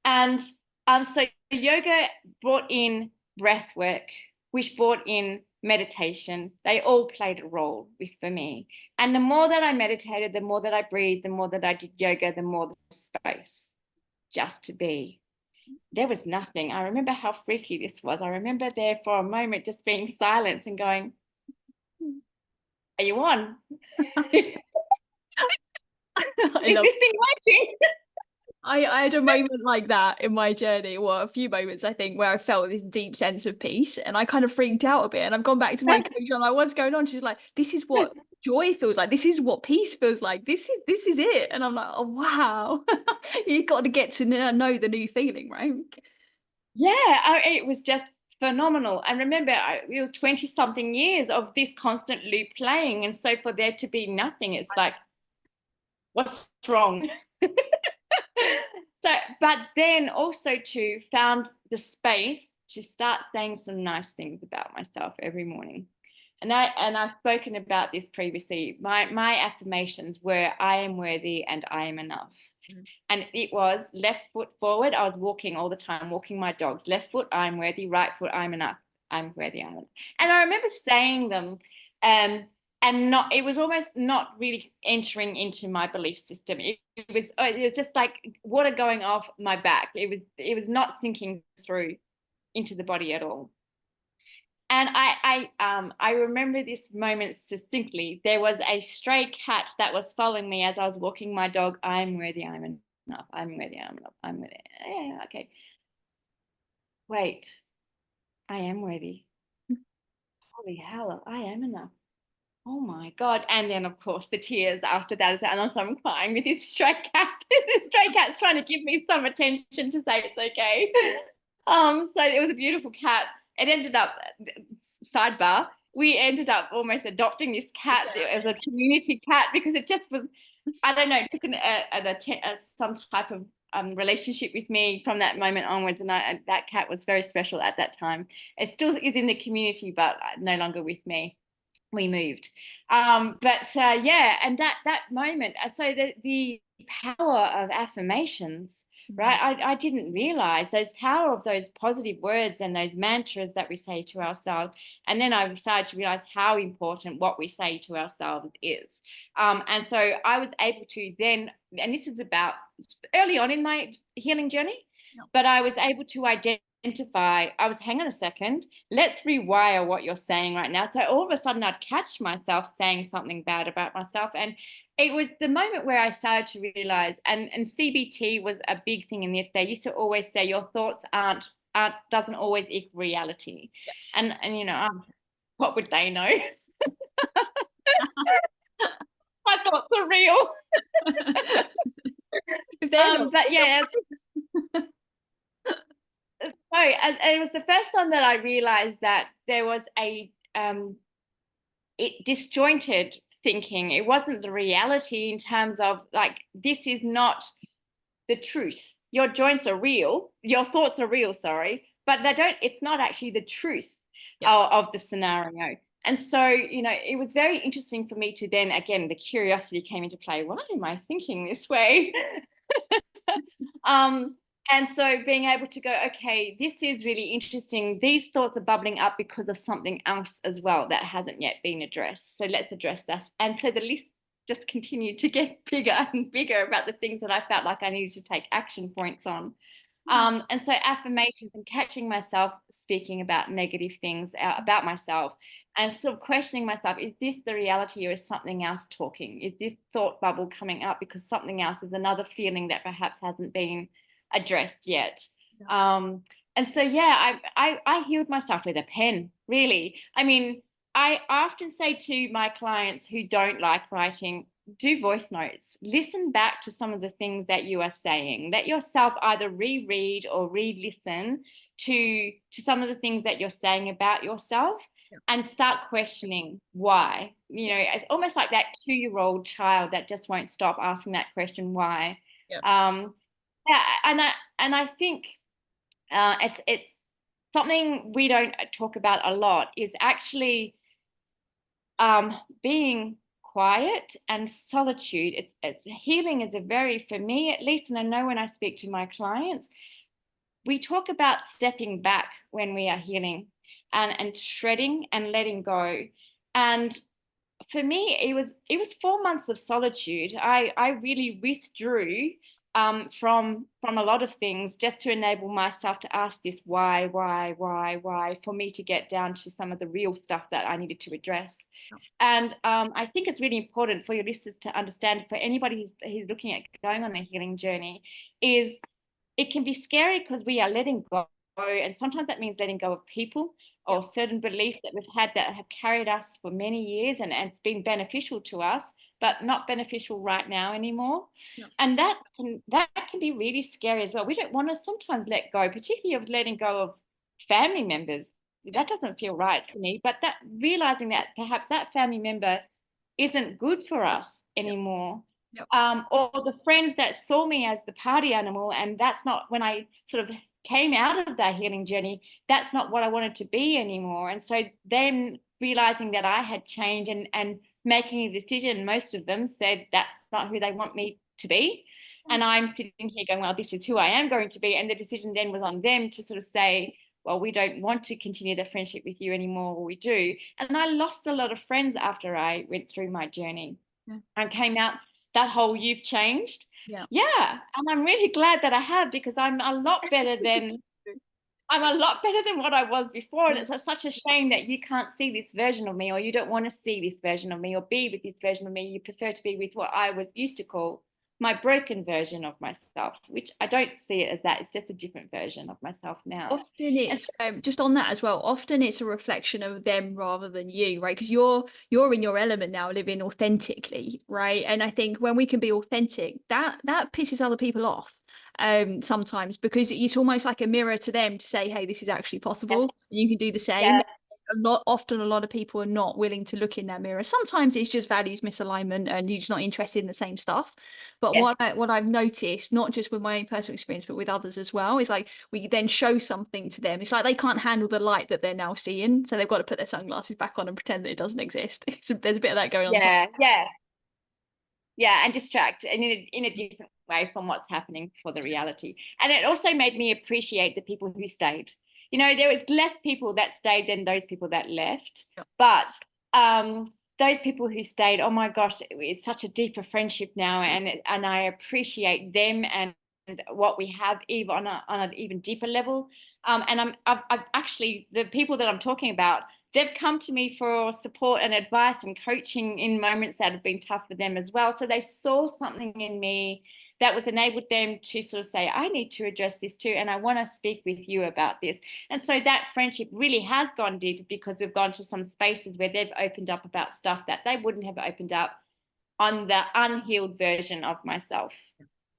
And so yoga brought in breath work, which brought in meditation. They all played a role for me. And the more that I meditated, the more that I breathed, the more that I did yoga, the more the space just to be. There was nothing. I remember how freaky this was. I remember there for a moment just being silent and going, are you on? Is this thing working? I had a moment like that in my journey, well, a few moments, I think, where I felt this deep sense of peace, and I kind of freaked out a bit. And I've gone back to my coach and I'm like, what's going on? She's like, this is what joy feels like. This is what peace feels like. This is it. And I'm like, oh, wow. You've got to get to know the new feeling, right? Yeah, it was just phenomenal. And remember, it was 20 something years of this constant loop playing. And so for there to be nothing, it's like, what's wrong? But then also found the space to start saying some nice things about myself every morning. And I've spoken about this previously. My affirmations were, I am worthy and I am enough. And it was left foot forward. I was walking all the time, walking my dogs. Left foot, I'm worthy. Right foot, I'm enough. I'm worthy, I'm enough. And I remember saying them, and it was almost not really entering into my belief system. It was just like water going off my back. It was not sinking through into the body at all. And I remember this moment succinctly. There was a stray cat that was following me as I was walking my dog. I'm worthy, I'm enough. I'm worthy, I'm enough. I'm worthy. Yeah, okay. Wait, I am worthy. Holy hell, I am enough. Oh my God. And then, of course, the tears after that. And also I'm crying with this stray cat. This stray cat's trying to give me some attention to say it's okay. So it was a beautiful cat. It ended up, sidebar, we ended up almost adopting this cat as a community cat, because it just was, I don't know, it took some type of relationship with me from that moment onwards. And that cat was very special at that time. It still is in the community, but no longer with me. We moved. Yeah, and that moment, so the power of affirmations, right? I didn't realize those power of those positive words and those mantras that we say to ourselves. And then I started to realize how important what we say to ourselves is. And so I was able to then, and this is about early on in my healing journey, but I was able to identify, hang on a second, let's rewire what you're saying right now. So all of a sudden I'd catch myself saying something bad about myself. And it was the moment where I started to realize, and CBT was a big thing in this. They used to always say your thoughts doesn't always equal reality. And you know, what would they know? My thoughts are real. But yeah. So, and it was the first time that I realized that there was disjointed thinking. It wasn't the reality in terms of like, this is not the truth. Your joints are real, your thoughts are real, sorry, but it's not actually the truth of the scenario. And so, you know, it was very interesting for me to then, again, the curiosity came into play. Why am I thinking this way? um, and so being able to go, okay, this is really interesting. These thoughts are bubbling up because of something else as well that hasn't yet been addressed. So let's address that. And so the list just continued to get bigger and bigger about the things that I felt like I needed to take action points on. And so affirmations and catching myself speaking about negative things about myself and sort of questioning myself, is this the reality or is something else talking? Is this thought bubble coming up because something else is another feeling that perhaps hasn't been addressed yet? And so, yeah, I healed myself with a pen, really. I mean, I often say to my clients who don't like writing, do voice notes, listen back to some of the things that you are saying, let yourself either reread or re-listen to some of the things that you're saying about yourself, and start questioning why. You know, it's almost like that 2-year-old child that just won't stop asking that question, why. Yeah, and I think it's something we don't talk about a lot, is actually being quiet and solitude. It's healing is a very, for me at least, and I know when I speak to my clients, we talk about stepping back when we are healing and shredding and letting go. And for me, it was 4 months of solitude. I really withdrew from a lot of things just to enable myself to ask this why, for me to get down to some of the real stuff that I needed to address. And I think it's really important for your listeners to understand, for anybody who's looking at going on a healing journey, is it can be scary because we are letting go. And sometimes that means letting go of people or certain beliefs that we've had that have carried us for many years and it's been beneficial to us, but not beneficial right now anymore. And that can be really scary as well. We don't want to sometimes let go, particularly of letting go of family members. That doesn't feel right for me, but that realizing that perhaps that family member isn't good for us anymore. Or the friends that saw me as the party animal, and that's not, when I sort of came out of that healing journey, that's not what I wanted to be anymore. And so then realizing that I had changed and making a decision, most of them said that's not who they want me to be. And I'm sitting here going, well, this is who I am going to be. And the decision then was on them to sort of say, well, we don't want to continue the friendship with you anymore, or we do. And I lost a lot of friends after I went through my journey and came out that whole you've changed. And I'm really glad that I have, because I'm a lot better than what I was before. And it's such a shame that you can't see this version of me, or you don't want to see this version of me or be with this version of me. You prefer to be with what I used to call my broken version of myself, which I don't see it as that. It's just a different version of myself now. Often it's just on that as well. Often it's a reflection of them rather than you, right? Because you're in your element now, living authentically, right? And I think when we can be authentic, that pisses other people off sometimes, because it's almost like a mirror to them to say, hey, this is actually possible. And you can do the same. Often a lot of people are not willing to look in that mirror. Sometimes it's just values misalignment and you're just not interested in the same stuff. But what I've noticed, not just with my own personal experience, but with others as well, is like we then show something to them. It's like they can't handle the light that they're now seeing, so they've got to put their sunglasses back on and pretend that it doesn't exist. There's a bit of that going on. And distract and in a different way from what's happening for the reality. And it also made me appreciate the people who stayed. You know, there was less people that stayed than those people that left. But those people who stayed, oh my gosh, it's such a deeper friendship now, and I appreciate them and what we have even on an even deeper level. And I've actually, the people that I'm talking about, they've come to me for support and advice and coaching in moments that have been tough for them as well. So they saw something in me that was enabled them to sort of say, I need to address this too, and I want to speak with you about this. And so that friendship really has gone deep, because we've gone to some spaces where they've opened up about stuff that they wouldn't have opened up on the unhealed version of myself.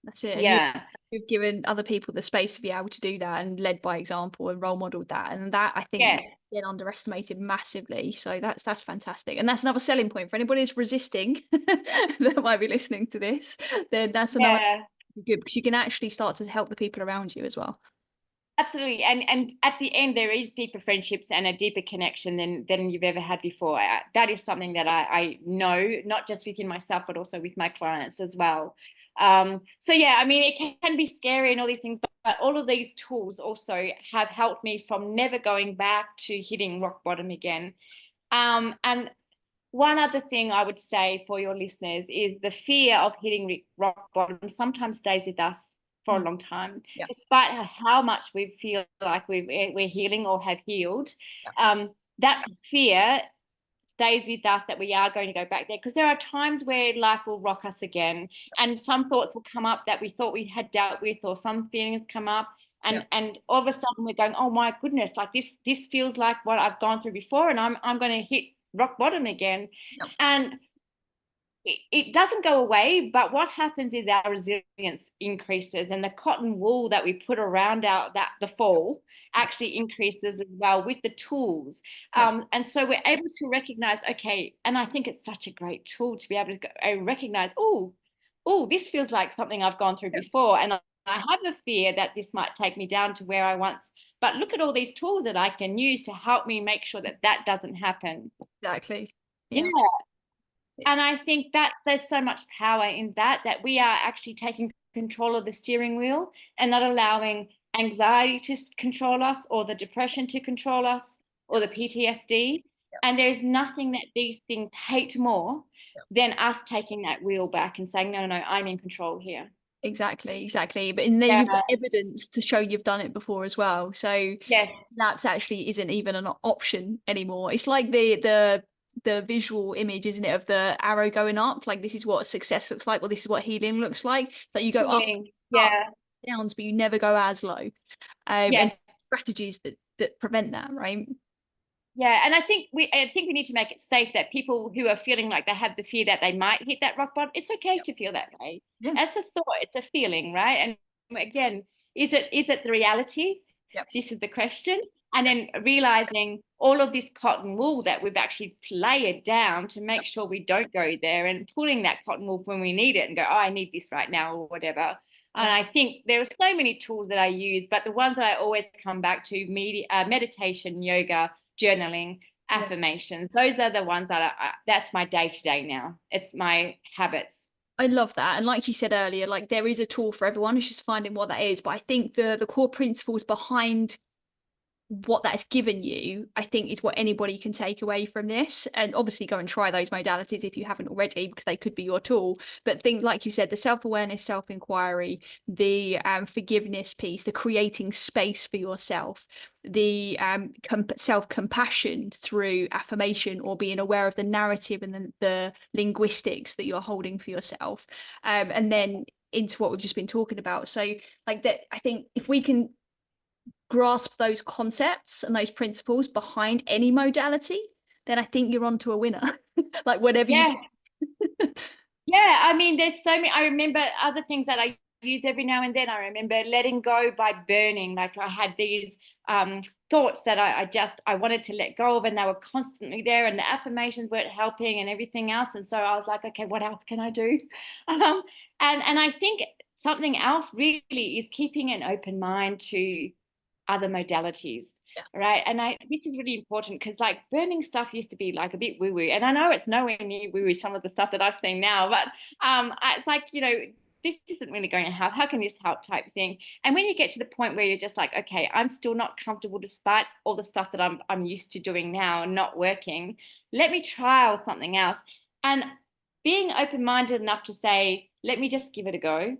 That's it. And you've given other people the space to be able to do that, and led by example and role modeled that. And that, I think, been underestimated massively. So that's fantastic. And that's another selling point for anybody who's resisting that might be listening to this. Then that's another good, because you can actually start to help the people around you as well. Absolutely. And at the end, there is deeper friendships and a deeper connection than you've ever had before. That is something that I know, not just within myself, but also with my clients as well. So yeah, I mean, it can be scary and all these things, but all of these tools also have helped me from never going back to hitting rock bottom again. And one other thing I would say for your listeners is the fear of hitting rock bottom sometimes stays with us for a long time, Yeah. despite how much we feel like we're healing or have healed. Yeah. That fear stays with us, that we are going to go back there, because there are times where life will rock us again, and some thoughts will come up that we thought we had dealt with, or some feelings come up, and all of a sudden we're going, oh my goodness, like this feels like what I've gone through before, and I'm going to hit rock bottom again. Yeah. And it doesn't go away, but what happens is our resilience increases, and the cotton wool that we put around the fall actually increases as well with the tools. And so we're able to recognize, okay, and I think it's such a great tool to be able to recognize, oh, this feels like something I've gone through before, and I have a fear that this might take me down to where I once, but look at all these tools that I can use to help me make sure that that doesn't happen. Exactly. Yeah. And I think that there's so much power in that we are actually taking control of the steering wheel and not allowing anxiety to control us, or the depression to control us, or the PTSD. And there's nothing that these things hate more than us taking that wheel back and saying, no, I'm in control here. Exactly. But in there, you've got evidence to show you've done it before as well. So lapse actually isn't even an option anymore. It's like the visual image, isn't it, of the arrow going up? Like, this is what success looks like, or this is what healing looks like. That you go up, downs, but you never go as low. And strategies that prevent that, right? Yeah, and I think we need to make it safe that people who are feeling like they have the fear that they might hit that rock bottom, it's okay to feel that way. As a thought, it's a feeling, right? And again, is it the reality? This is the question. And then realizing all of this cotton wool that we've actually layered down to make sure we don't go there, and pulling that cotton wool when we need it and go, oh, I need this right now, or whatever. And I think there are so many tools that I use, but the ones that I always come back to, meditation, yoga, journaling, affirmations, those are the ones that that's my day-to-day now. It's my habits. I love that. And like you said earlier, like, there is a tool for everyone. It's just finding what that is. But I think the core principles behind what that's given you, I think, is what anybody can take away from this. And obviously go and try those modalities if you haven't already, because they could be your tool. But things like you said, the self-awareness, self-inquiry, the forgiveness piece, the creating space for yourself, the self-compassion through affirmation, or being aware of the narrative and the linguistics that you're holding for yourself, and then into what we've just been talking about. So like that, I think if we can grasp those concepts and those principles behind any modality, then I think you're onto a winner. Like, whatever you I mean, there's so many. I remember other things that I use every now and then. I remember letting go by burning. Like, I had these thoughts that I wanted to let go of, and they were constantly there, and the affirmations weren't helping and everything else. And so I was like, okay, what else can I do? And I think something else really is keeping an open mind to other modalities. Right. And this is really important, because like burning stuff used to be like a bit woo-woo, and I know it's nowhere near woo-woo some of the stuff that I've seen now, but it's like, this isn't really going to help. How can this help, type thing? And when you get to the point where you're just like, okay, I'm still not comfortable despite all the stuff that I'm used to doing now not working, let me trial something else. And being open-minded enough to say, let me just give it a go.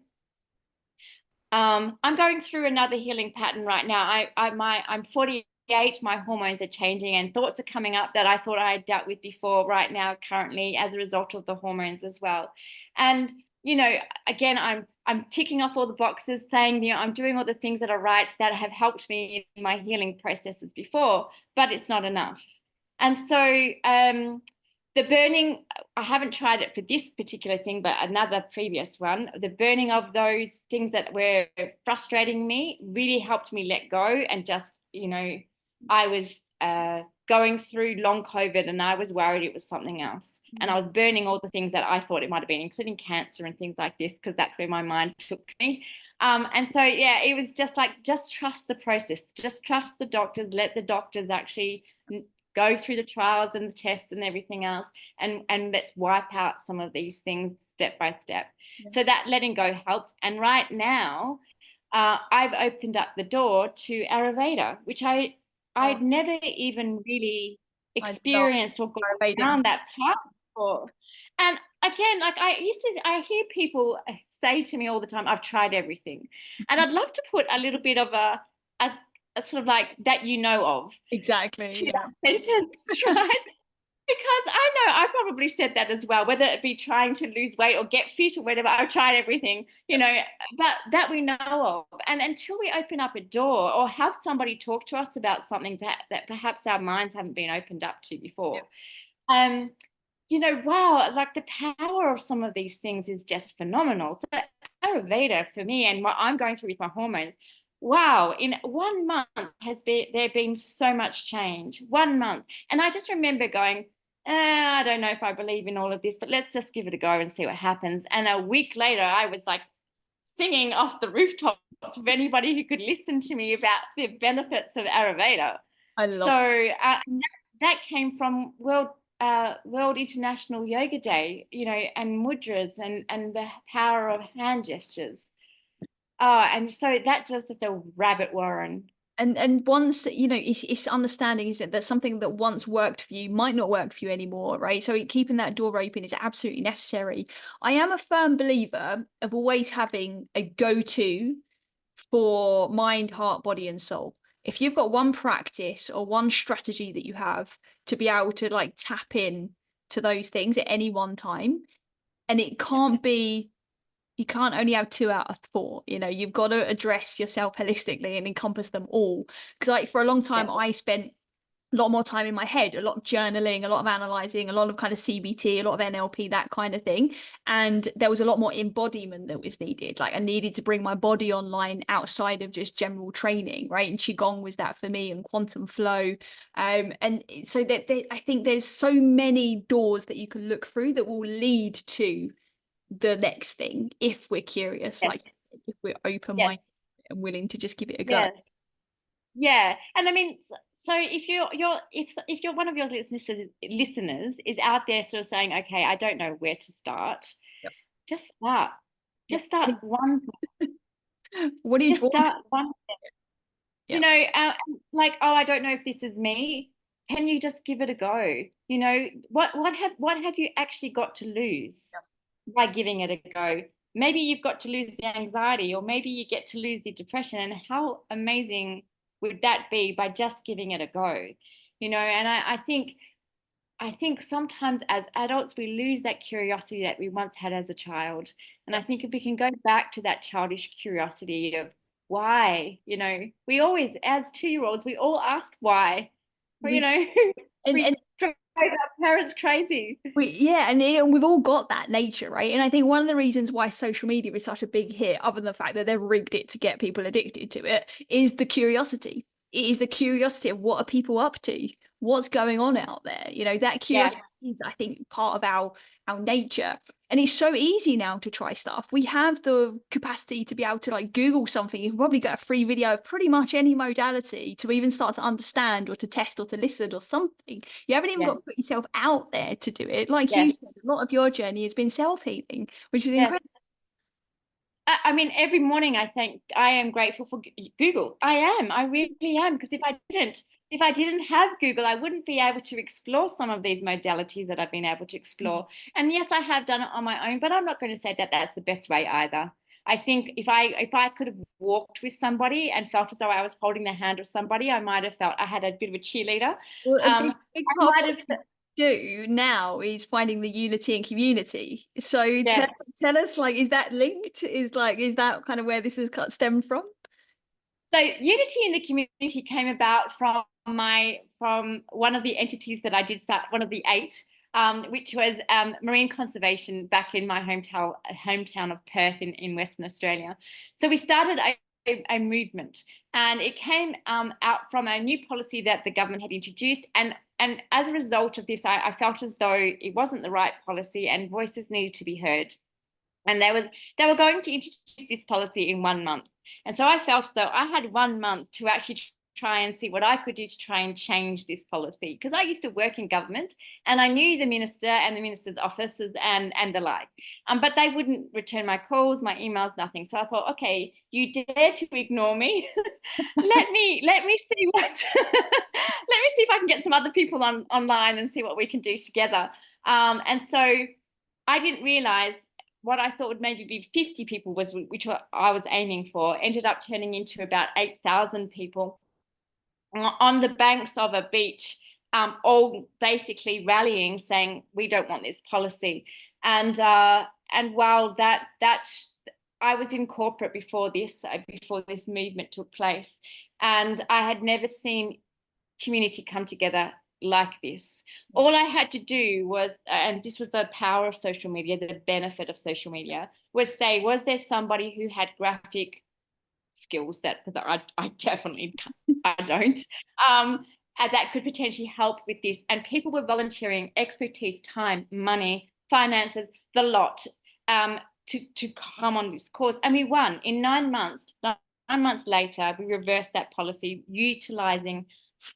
I'm going through another healing pattern right now. I'm 48, my hormones are changing, and thoughts are coming up that I thought I had dealt with before right now, currently, as a result of the hormones as well. And, again, I'm ticking off all the boxes, saying, I'm doing all the things that are right, that have helped me in my healing processes before, but it's not enough. And so, the burning, I haven't tried it for this particular thing, but another previous one, the burning of those things that were frustrating me really helped me let go, and just, I was going through long COVID, and I was worried it was something else. And I was burning all the things that I thought it might have been, including cancer and things like this, because that's where my mind took me. And so, yeah, it was just like, just trust the process, just trust the doctors, let the doctors actually go through the trials and the tests and everything else, and let's wipe out some of these things step by step. Yeah. So that letting go helped. And right now, I've opened up the door to Ayurveda, which I'd never even really experienced or gone down that path before. And again, like I hear people say to me all the time, I've tried everything. And I'd love to put a little bit of a sort of like that, you know, of exactly to that sentence, right? Because I know I probably said that as well, whether it be trying to lose weight or get fit or whatever. I've tried everything, you know, but that we know of. And until we open up a door or have somebody talk to us about something that perhaps our minds haven't been opened up to before, you know, wow, like the power of some of these things is just phenomenal. So Ayurveda for me and what I'm going through with my hormones, wow, in 1 month there been so much change, 1 month. And I just remember going, I don't know if I believe in all of this, but let's just give it a go and see what happens. And a week later, I was like singing off the rooftops of anybody who could listen to me about the benefits of Ayurveda. So that came from World International Yoga Day, you know, and mudras and the power of hand gestures. And so that just a rabbit warren. And once, you know, it's understanding, is it, that something that once worked for you might not work for you anymore, right? So keeping that door open is absolutely necessary. I am a firm believer of always having a go-to for mind, heart, body, and soul. If you've got one practice or one strategy that you have to be able to like tap in to those things at any one time, and it can't be, you can't only have 2 out of 4, you know, you've got to address yourself holistically and encompass them all. Because like for a long time, I spent a lot more time in my head, a lot of journaling, a lot of analyzing, a lot of kind of CBT, a lot of NLP, that kind of thing. And there was a lot more embodiment that was needed. Like I needed to bring my body online outside of just general training, right? And Qigong was that for me, and quantum flow. And so that I think there's so many doors that you can look through that will lead to the next thing if we're curious, like if we're open-minded and willing to just give it a go. And I mean, so if you're one of your listeners is out there sort of saying, okay, I don't know where to start, just start one what do you just start one you know, like, oh, I don't know if this is me. Can you just give it a go? You know, what have you actually got to lose by giving it a go? Maybe you've got to lose the anxiety, or maybe you get to lose the depression. And how amazing would that be by just giving it a go? You know, and I think sometimes as adults we lose that curiosity that we once had as a child. And I think if we can go back to that childish curiosity of why, you know, we always, as 2-year-olds, we all ask why. You know, and drive our parents crazy. And we've all got that nature, right? And I think one of the reasons why social media is such a big hit, other than the fact that they've rigged it to get people addicted to it, is the curiosity. It is the curiosity of what are people up to, what's going on out there. You know, that curiosity is, I think, part of our nature. And it's so easy now to try stuff. We have the capacity to be able to like Google something. You can probably get a free video of pretty much any modality to even start to understand or to test or to listen or something. You haven't even got to put yourself out there to do it. Like you said, a lot of your journey has been self-healing, which is incredible. I mean, every morning I think I am grateful for Google. I really am, because if I didn't have Google, I wouldn't be able to explore some of these modalities that I've been able to explore. And yes, I have done it on my own, but I'm not going to say that that's the best way either. I think if I could have walked with somebody and felt as though I was holding the hand of somebody, I might have felt I had a bit of a cheerleader. Well, big part of what you do now is finding the unity and community. So tell us, like, is that linked? Is that kind of where this has stemmed from? So unity in the community came about from one of the entities that I did start, one of the 8, which was marine conservation back in my hometown of Perth in Western Australia. So we started a movement, and it came out from a new policy that the government had introduced, and as a result of this, I felt as though it wasn't the right policy and voices needed to be heard. And they were going to introduce this policy in 1 month. And so I felt as though I had 1 month to actually try and see what I could do to try and change this policy. Because I used to work in government and I knew the minister and the minister's offices and the like. But they wouldn't return my calls, my emails, nothing. So I thought, okay, you dare to ignore me. let me see what let me see if I can get some other people online and see what we can do together. And so I didn't realize what I thought would maybe be 50 people, which I was aiming for, ended up turning into about 8,000 people on the banks of a beach, all basically rallying, saying we don't want this policy. And while that I was in corporate before this movement took place, and I had never seen community come together like this. All I had to do was, and this was the power of social media, the benefit of social media, was say, was there somebody who had graphic skills that I definitely I don't, that could potentially help with this? And people were volunteering expertise, time, money, finances, the lot, to come on this course. And we won in 9 months. 9 months later, we reversed that policy, utilizing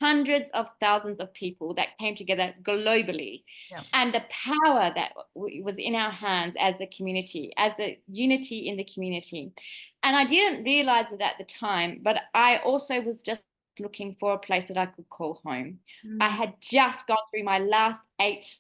hundreds of thousands of people that came together globally. Yeah. And the power that was in our hands as a community, as the unity in the community. And I didn't realize it at the time, but I also was just looking for a place that I could call home. I had just gone through my last eight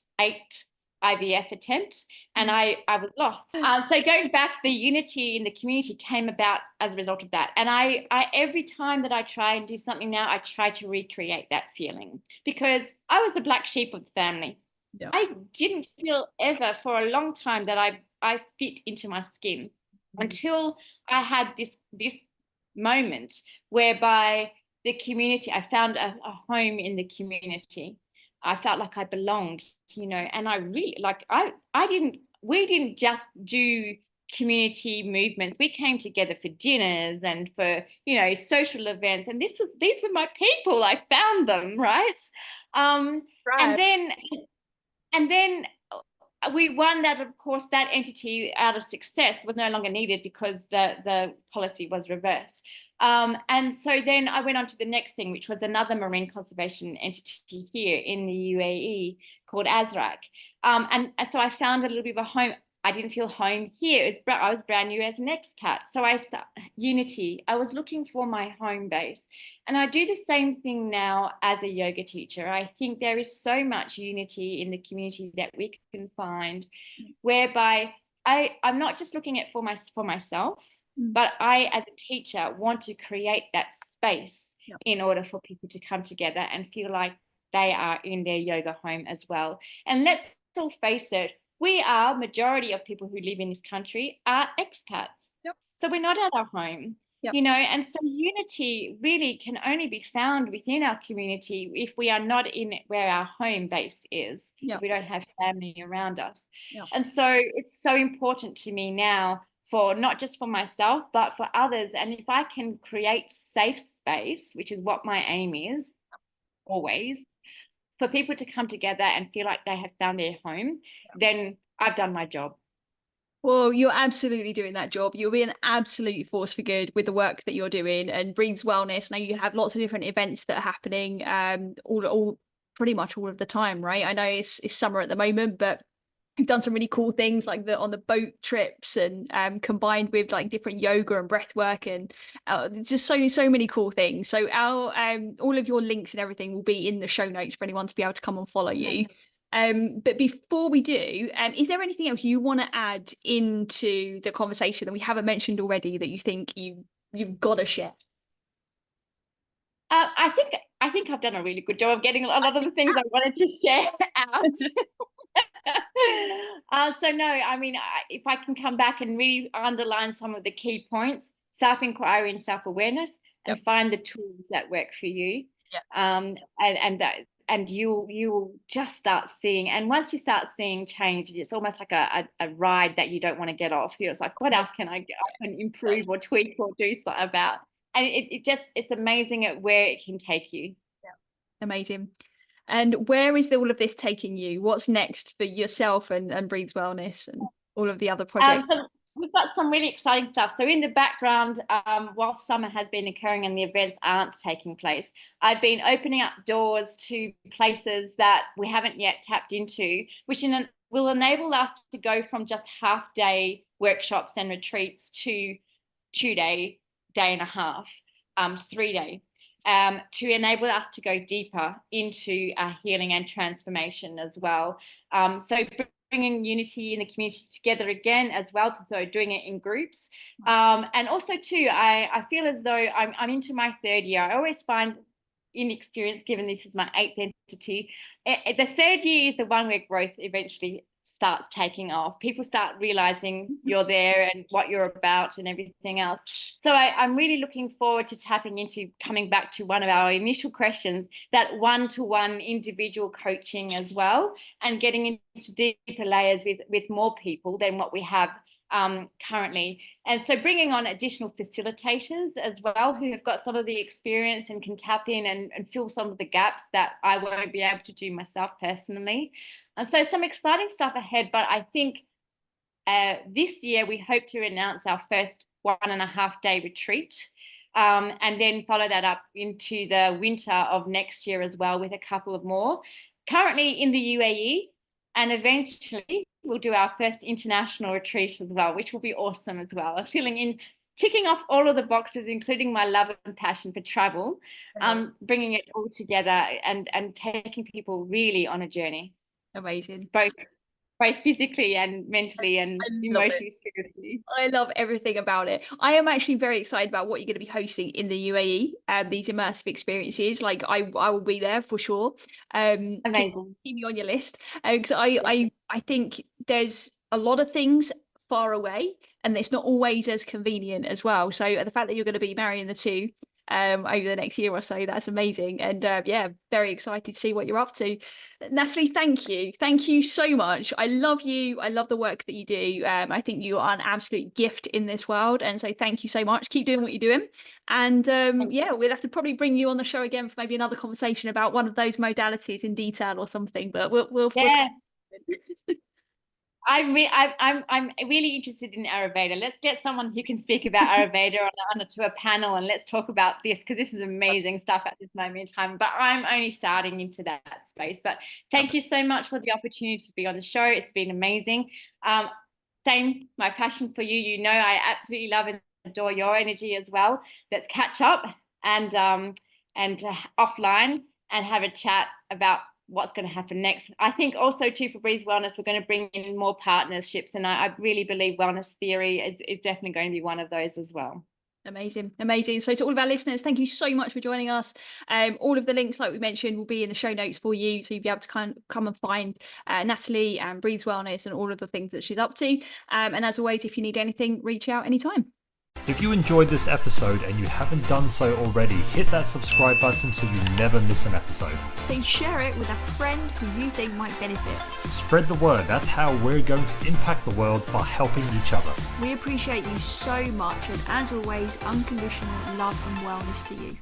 IVF attempt, and I was lost. So going back, the unity in the community came about as a result of that. And I every time that I try and do something now, I try to recreate that feeling, because I was the black sheep of the family. Yeah. I didn't feel ever for a long time that I fit into my skin, until I had this moment whereby the community, I found a home in the community. I felt like I belonged, and I really, we didn't just do community movements. We came together for dinners and for, social events. And these were my people. I found them, right? Right. And then we won that. Of course, that entity out of success was no longer needed because the policy was reversed. And so then I went on to the next thing, which was another marine conservation entity here in the UAE called ASRAC. And so I found a little bit of a home. I didn't feel home here. I was brand new as an expat. So unity. I was looking for my home base. And I do the same thing now as a yoga teacher. I think there is so much unity in the community that we can find, whereby I'm not just looking at for myself, but I, as a teacher, want to create that space in order for people to come together and feel like they are in their yoga home as well. And let's all face it, majority of people who live in this country are expats. Yep. So we're not at our home, and so unity really can only be found within our community if we are not in where our home base is, if we don't have family around us. Yep. And so it's so important to me now, for not just for myself, but for others. And if I can create safe space, which is what my aim is always, for people to come together and feel like they have found their home, then I've done my job. Well, you're absolutely doing that job. You'll be an absolute force for good with the work that you're doing, and Breathes Wellness. Now you have lots of different events that are happening all pretty much all of the time, right? I know it's summer at the moment, but we've done some really cool things like on the boat trips, and combined with like different yoga and breath work, and just so many cool things. So our all of your links and everything will be in the show notes for anyone to be able to come and follow you. But before we do, is there anything else you want to add into the conversation that we haven't mentioned already that you think you've got to share? I think I've done a really good job of getting a lot of the things I wanted to share out. So no, I mean, if I can come back and really underline some of the key points: self-inquiry and self-awareness, and find the tools that work for you. And that you'll just start seeing, and once you start seeing change, it's almost like a ride that you don't want to get off. It's like, what else can I improve or tweak or do something about? And it's amazing at where it can take you. Amazing. And where is all of this taking you? What's next for yourself and Breathes Wellness and all of the other projects? So we've got some really exciting stuff. So in the background, while summer has been occurring and the events aren't taking place, I've been opening up doors to places that we haven't yet tapped into, which will enable us to go from just half-day workshops and retreats to 2-day, day and a half, 3-day. To enable us to go deeper into healing and transformation as well. So bringing unity in the community together again as well, so doing it in groups. And also too, I feel as though I'm into my 3rd year. I always find inexperience, given this is my 8th entity, the 3rd year is the one where growth eventually starts taking off. People start realizing you're there and what you're about and everything else. So I'm really looking forward to tapping into, coming back to one of our initial questions, that one-to-one individual coaching as well, and getting into deeper layers with more people than what we have currently. And so bringing on additional facilitators as well, who have got some of the experience and can tap in and fill some of the gaps that I won't be able to do myself personally. And so some exciting stuff ahead, but I think this year we hope to announce our first 1.5-day retreat, and then follow that up into the winter of next year as well with a couple of more. Currently in the UAE, and eventually we'll do our first international retreat as well, which will be awesome as well. Ticking off all of the boxes, including my love and passion for travel, bringing it all together and taking people really on a journey. Amazing. Both physically and mentally and emotionally, spiritually. I love everything about it. I am actually very excited about what you're going to be hosting in the UAE and these immersive experiences. Like I will be there for sure. Amazing. Keep me on your list, because I think there's a lot of things far away and it's not always as convenient as well. So the fact that you're going to be marrying the two over the next year or so, that's amazing. And yeah, very excited to see what you're up to. Natalie, thank you so much. I love you. I love the work that you do. I think you are an absolute gift in this world, and so thank you so much. Keep doing what you're doing, and yeah, we'll have to probably bring you on the show again for maybe another conversation about one of those modalities in detail or something, but we'll I'm really interested in Ayurveda. Let's get someone who can speak about Ayurveda onto a panel, and let's talk about this, because this is amazing stuff at this moment in time. But I'm only starting into that space. But thank you so much for the opportunity to be on the show. It's been amazing. Same, my passion for you. You know, I absolutely love and adore your energy as well. Let's catch up and offline and have a chat about what's going to happen next. I think also too, for Breathe Wellness, we're going to bring in more partnerships, and I really believe wellness theory is definitely going to be one of those as well. Amazing. So to all of our listeners, thank you so much for joining us. All of the links, like we mentioned, will be in the show notes for you, so you'll be able to come and find Natalie and Breathe Wellness and all of the things that she's up to. And as always, if you need anything, reach out anytime. If you enjoyed this episode and you haven't done so already, hit that subscribe button so you never miss an episode. Then share it with a friend who you think might benefit. Spread the word. That's how we're going to impact the world, by helping each other. We appreciate you so much, and as always, unconditional love and wellness to you.